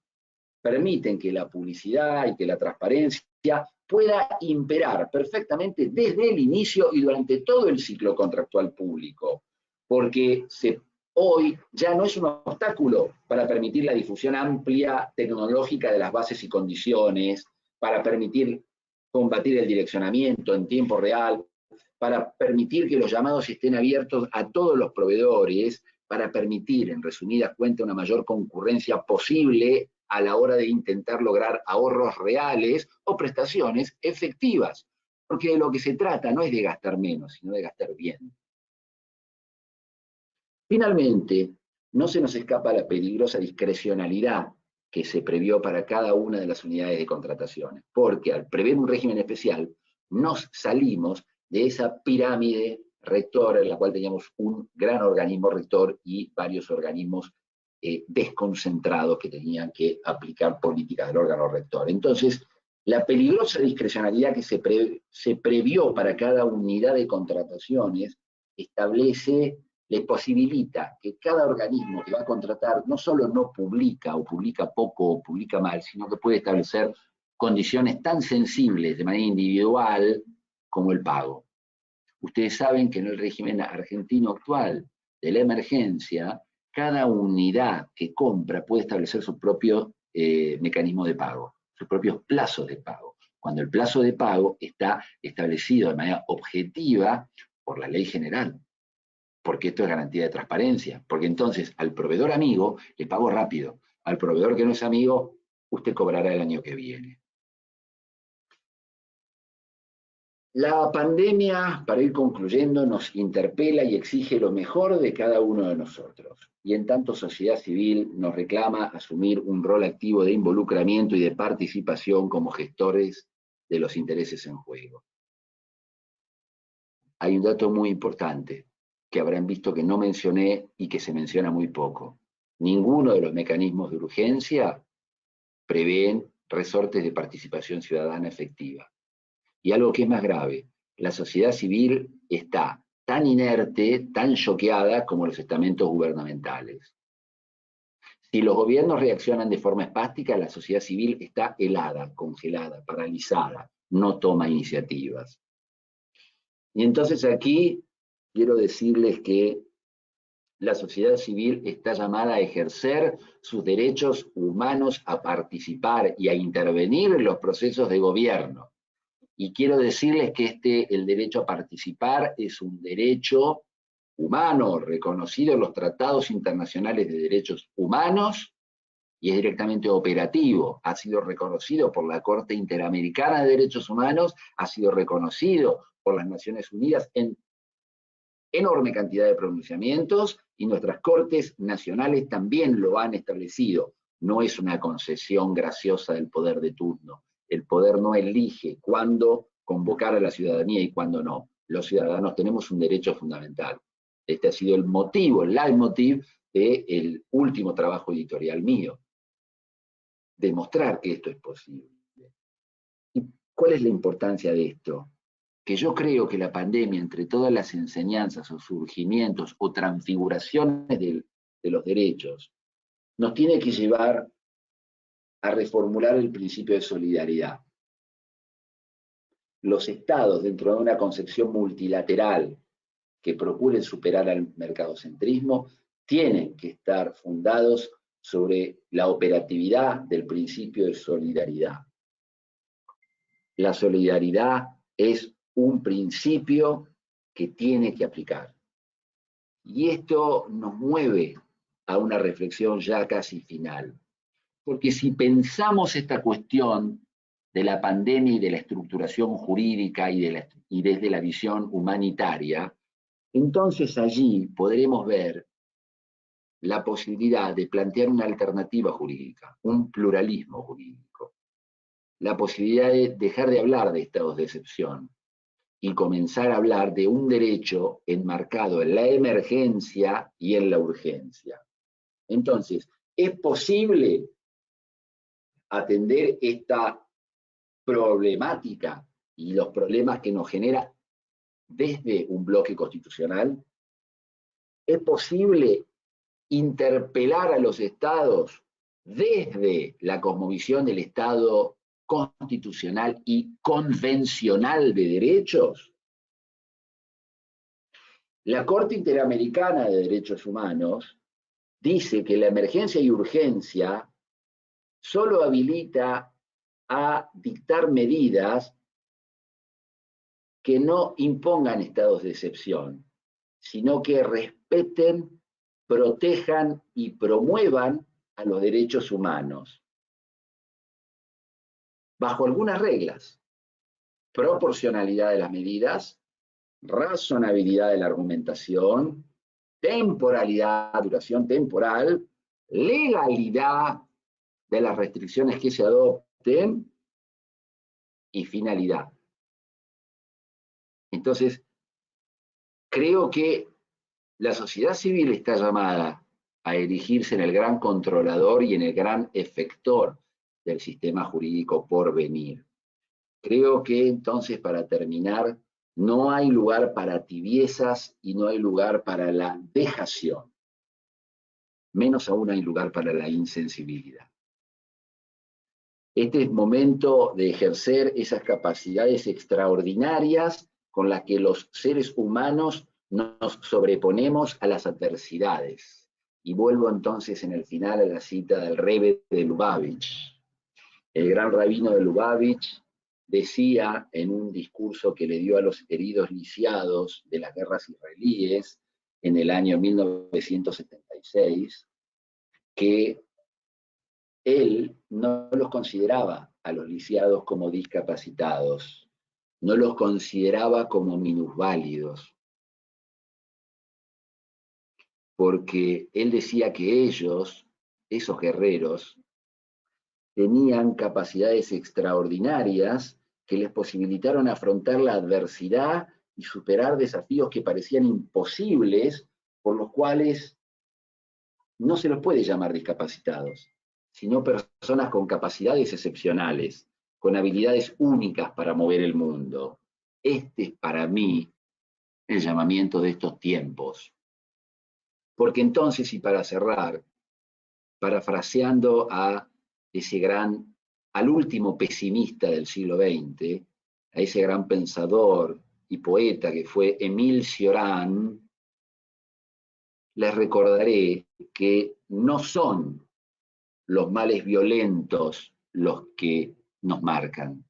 permiten que la publicidad y que la transparencia pueda imperar perfectamente desde el inicio y durante todo el ciclo contractual público, porque hoy ya no es un obstáculo para permitir la difusión amplia tecnológica de las bases y condiciones, para permitir combatir el direccionamiento en tiempo real, para permitir que los llamados estén abiertos a todos los proveedores, para permitir, en resumidas cuentas, una mayor concurrencia posible a la hora de intentar lograr ahorros reales o prestaciones efectivas. Porque de lo que se trata no es de gastar menos, sino de gastar bien. Finalmente, no se nos escapa la peligrosa discrecionalidad que se previó para cada una de las unidades de contrataciones, porque al prever un régimen especial, nos salimos de esa pirámide rectora en la cual teníamos un gran organismo rector y varios organismos desconcentrados que tenían que aplicar políticas del órgano rector. Entonces, la peligrosa discrecionalidad que se previó para cada unidad de contrataciones le posibilita que cada organismo que va a contratar no solo no publica, o publica poco, o publica mal, sino que puede establecer condiciones tan sensibles de manera individual como el pago. Ustedes saben que en el régimen argentino actual de la emergencia, cada unidad que compra puede establecer su propio mecanismo de pago, sus propios plazos de pago, cuando el plazo de pago está establecido de manera objetiva por la ley general, porque esto es garantía de transparencia, porque entonces al proveedor amigo le pago rápido, al proveedor que no es amigo, usted cobrará el año que viene. La pandemia, para ir concluyendo, nos interpela y exige lo mejor de cada uno de nosotros. Y en tanto sociedad civil nos reclama asumir un rol activo de involucramiento y de participación como gestores de los intereses en juego. Hay un dato muy importante que habrán visto que no mencioné y que se menciona muy poco. Ninguno de los mecanismos de urgencia prevén resortes de participación ciudadana efectiva. Y algo que es más grave, la sociedad civil está tan inerte, tan choqueada como los estamentos gubernamentales. Si los gobiernos reaccionan de forma espástica, la sociedad civil está helada, congelada, paralizada, no toma iniciativas. Y entonces aquí quiero decirles que la sociedad civil está llamada a ejercer sus derechos humanos, a participar y a intervenir en los procesos de gobierno. Y quiero decirles que el derecho a participar es un derecho humano reconocido en los tratados internacionales de derechos humanos y es directamente operativo. Ha sido reconocido por la Corte Interamericana de Derechos Humanos, ha sido reconocido por las Naciones Unidas en enorme cantidad de pronunciamientos y nuestras Cortes nacionales también lo han establecido. No es una concesión graciosa del poder de turno. El poder no elige cuándo convocar a la ciudadanía y cuándo no. Los ciudadanos tenemos un derecho fundamental. Este ha sido el motivo, el leitmotiv del último trabajo editorial mío. Demostrar que esto es posible. ¿Y cuál es la importancia de esto? Que yo creo que la pandemia, entre todas las enseñanzas o surgimientos o transfiguraciones de los derechos, nos tiene que llevar a reformular el principio de solidaridad. Los estados, dentro de una concepción multilateral que procuren superar al mercadocentrismo, tienen que estar fundados sobre la operatividad del principio de solidaridad. La solidaridad es un principio que tiene que aplicar. Y esto nos mueve a una reflexión ya casi final. Porque si pensamos esta cuestión de la pandemia y de la estructuración jurídica y desde la visión humanitaria, entonces allí podremos ver la posibilidad de plantear una alternativa jurídica, un pluralismo jurídico, la posibilidad de dejar de hablar de estados de excepción y comenzar a hablar de un derecho enmarcado en la emergencia y en la urgencia. Entonces, ¿es posible atender esta problemática y los problemas que nos genera desde un bloque constitucional? ¿Es posible interpelar a los estados desde la cosmovisión del Estado constitucional y convencional de derechos? La Corte Interamericana de Derechos Humanos dice que la emergencia y urgencia solo habilita a dictar medidas que no impongan estados de excepción, sino que respeten, protejan y promuevan a los derechos humanos, bajo algunas reglas: proporcionalidad de las medidas, razonabilidad de la argumentación, temporalidad, duración temporal, legalidad de las restricciones que se adopten y finalidad. Entonces, creo que la sociedad civil está llamada a erigirse en el gran controlador y en el gran efector del sistema jurídico por venir. Creo que entonces, para terminar, no hay lugar para tibiezas y no hay lugar para la dejación. Menos aún hay lugar para la insensibilidad. Este es momento de ejercer esas capacidades extraordinarias con las que los seres humanos nos sobreponemos a las adversidades. Y vuelvo entonces en el final a la cita del Rebbe de Lubavitch. El gran rabino de Lubavitch decía en un discurso que le dio a los heridos lisiados de las guerras israelíes en el año 1976, que él no los consideraba a los lisiados como discapacitados, no los consideraba como minusválidos, porque él decía que ellos, esos guerreros, tenían capacidades extraordinarias que les posibilitaron afrontar la adversidad y superar desafíos que parecían imposibles, por los cuales no se los puede llamar discapacitados, sino personas con capacidades excepcionales, con habilidades únicas para mover el mundo. Este es para mí el llamamiento de estos tiempos. Porque entonces, y para cerrar, parafraseando a ese al último pesimista del siglo XX, a ese gran pensador y poeta que fue Émile Cioran, les recordaré que no son los males violentos los que nos marcan,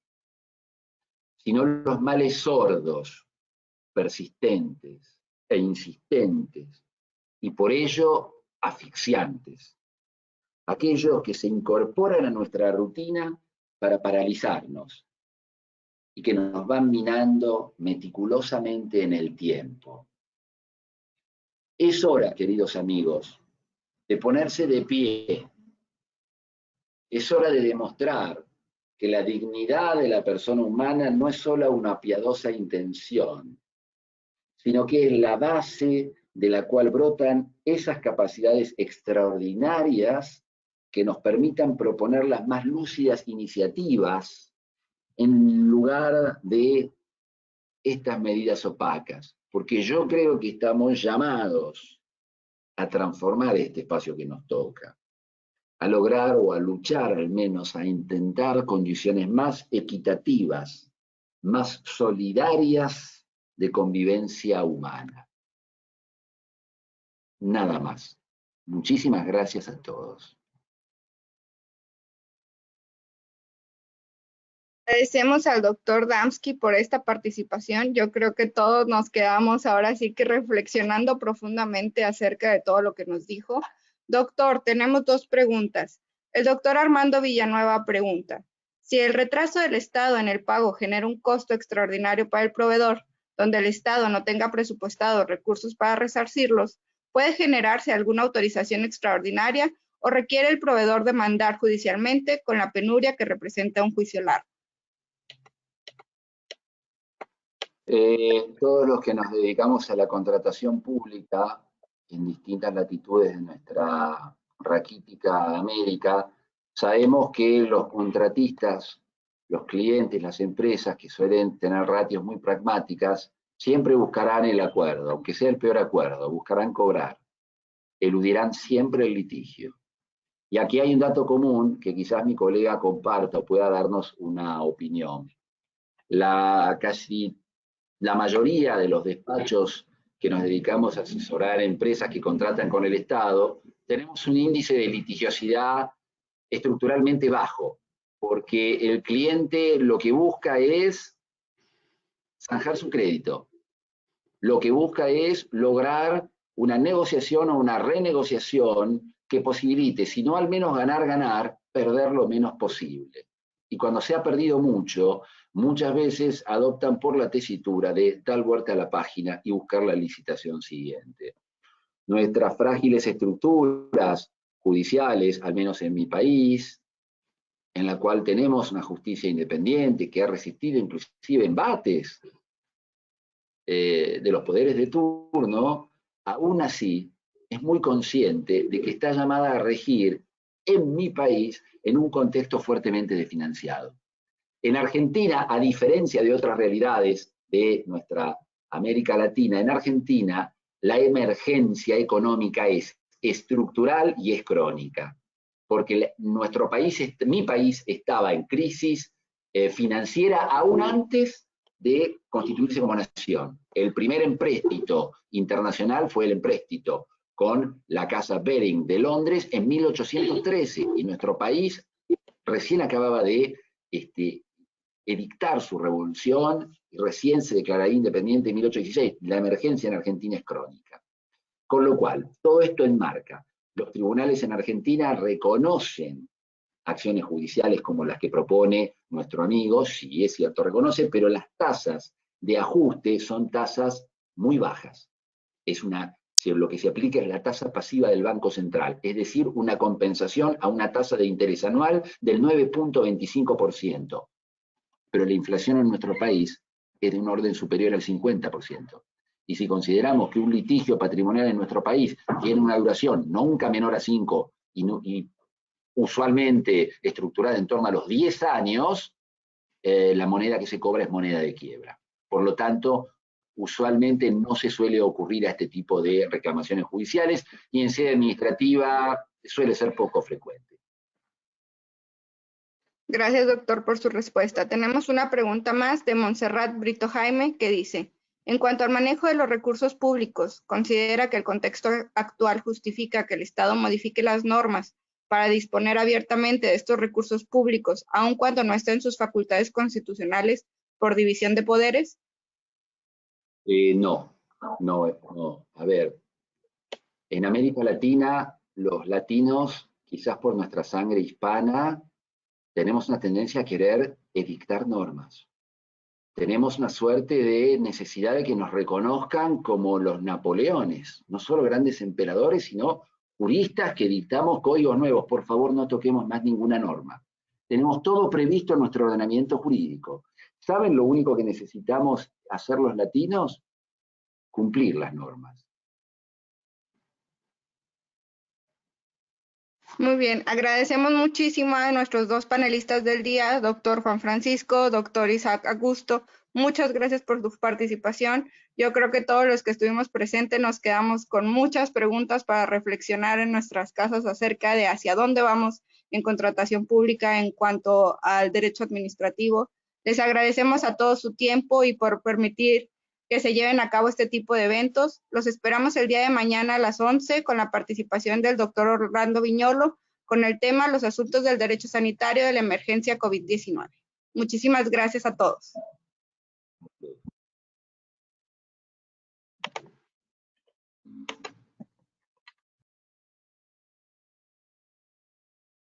sino los males sordos, persistentes e insistentes, y por ello asfixiantes. Aquellos que se incorporan a nuestra rutina para paralizarnos y que nos van minando meticulosamente en el tiempo. Es hora, queridos amigos, de ponerse de pie. Es hora de demostrar que la dignidad de la persona humana no es solo una piadosa intención, sino que es la base de la cual brotan esas capacidades extraordinarias que nos permitan proponer las más lúcidas iniciativas en lugar de estas medidas opacas, porque yo creo que estamos llamados a transformar este espacio que nos toca, a lograr o a luchar al menos, a intentar condiciones más equitativas, más solidarias de convivencia humana. Nada más. Muchísimas gracias a todos. Agradecemos al doctor Damsky por esta participación. Yo creo que todos nos quedamos ahora sí que reflexionando profundamente acerca de todo lo que nos dijo. Doctor, tenemos dos preguntas. El doctor Armando Villanueva pregunta, si el retraso del Estado en el pago genera un costo extraordinario para el proveedor, donde el Estado no tenga presupuestados recursos para resarcirlos, ¿puede generarse alguna autorización extraordinaria o requiere el proveedor demandar judicialmente con la penuria que representa un juicio largo? Todos los que nos dedicamos a la contratación pública en distintas latitudes de nuestra raquítica América, sabemos que los contratistas, los clientes, las empresas que suelen tener ratios muy pragmáticas, siempre buscarán el acuerdo, aunque sea el peor acuerdo, buscarán cobrar, eludirán siempre el litigio. Y aquí hay un dato común que quizás mi colega comparta o pueda darnos una opinión. La mayoría de los despachos que nos dedicamos a asesorar empresas que contratan con el Estado, tenemos un índice de litigiosidad estructuralmente bajo, porque el cliente lo que busca es zanjar su crédito. Lo que busca es lograr una negociación o una renegociación que posibilite, si no al menos ganar, perder lo menos posible. Y cuando se ha perdido mucho, muchas veces adoptan por la tesitura de dar vuelta a la página y buscar la licitación siguiente. Nuestras frágiles estructuras judiciales, al menos en mi país, en la cual tenemos una justicia independiente que ha resistido inclusive embates de los poderes de turno, aún así es muy consciente de que está llamada a regir en mi país en un contexto fuertemente desfinanciado. En Argentina, a diferencia de otras realidades de nuestra América Latina, en Argentina la emergencia económica es estructural y es crónica, porque nuestro país, mi país, estaba en crisis financiera aún antes de constituirse como nación. El primer empréstito internacional fue el empréstito con la Casa Baring de Londres en 1813, y nuestro país recién acababa de edictar su revolución y recién se declararía independiente en 1816. La emergencia en Argentina es crónica. Con lo cual, todo esto enmarca. Los tribunales en Argentina reconocen acciones judiciales como las que propone nuestro amigo, si es cierto reconoce, pero las tasas de ajuste son tasas muy bajas. Lo que se aplica es la tasa pasiva del Banco Central, es decir, una compensación a una tasa de interés anual del 9.25%. Pero la inflación en nuestro país es de un orden superior al 50%. Y si consideramos que un litigio patrimonial en nuestro país tiene una duración nunca menor a 5 y usualmente estructurada en torno a los 10 años, la moneda que se cobra es moneda de quiebra. Por lo tanto, usualmente no se suele ocurrir a este tipo de reclamaciones judiciales y en sede administrativa suele ser poco frecuente. Gracias, doctor, por su respuesta. Tenemos una pregunta más de Montserrat Brito Jaime que dice: en cuanto al manejo de los recursos públicos, ¿considera que el contexto actual justifica que el Estado modifique las normas para disponer abiertamente de estos recursos públicos, aun cuando no estén en sus facultades constitucionales por división de poderes? No. A ver, en América Latina, los latinos, quizás por nuestra sangre hispana, tenemos una tendencia a querer edictar normas. Tenemos una suerte de necesidad de que nos reconozcan como los Napoleones, no solo grandes emperadores, sino juristas que dictamos códigos nuevos. Por favor, no toquemos más ninguna norma. Tenemos todo previsto en nuestro ordenamiento jurídico. ¿Saben lo único que necesitamos hacer los latinos? Cumplir las normas. Muy bien, agradecemos muchísimo a nuestros dos panelistas del día, doctor Juan Francisco, doctor Isaac Augusto. Muchas gracias por su participación. Yo creo que todos los que estuvimos presentes nos quedamos con muchas preguntas para reflexionar en nuestras casas acerca de hacia dónde vamos en contratación pública en cuanto al derecho administrativo. Les agradecemos a todos su tiempo y por permitir que se lleven a cabo este tipo de eventos. Los esperamos el día de mañana a las 11 con la participación del doctor Orlando Viñolo con el tema los asuntos del derecho sanitario de la emergencia COVID-19. Muchísimas gracias a todos.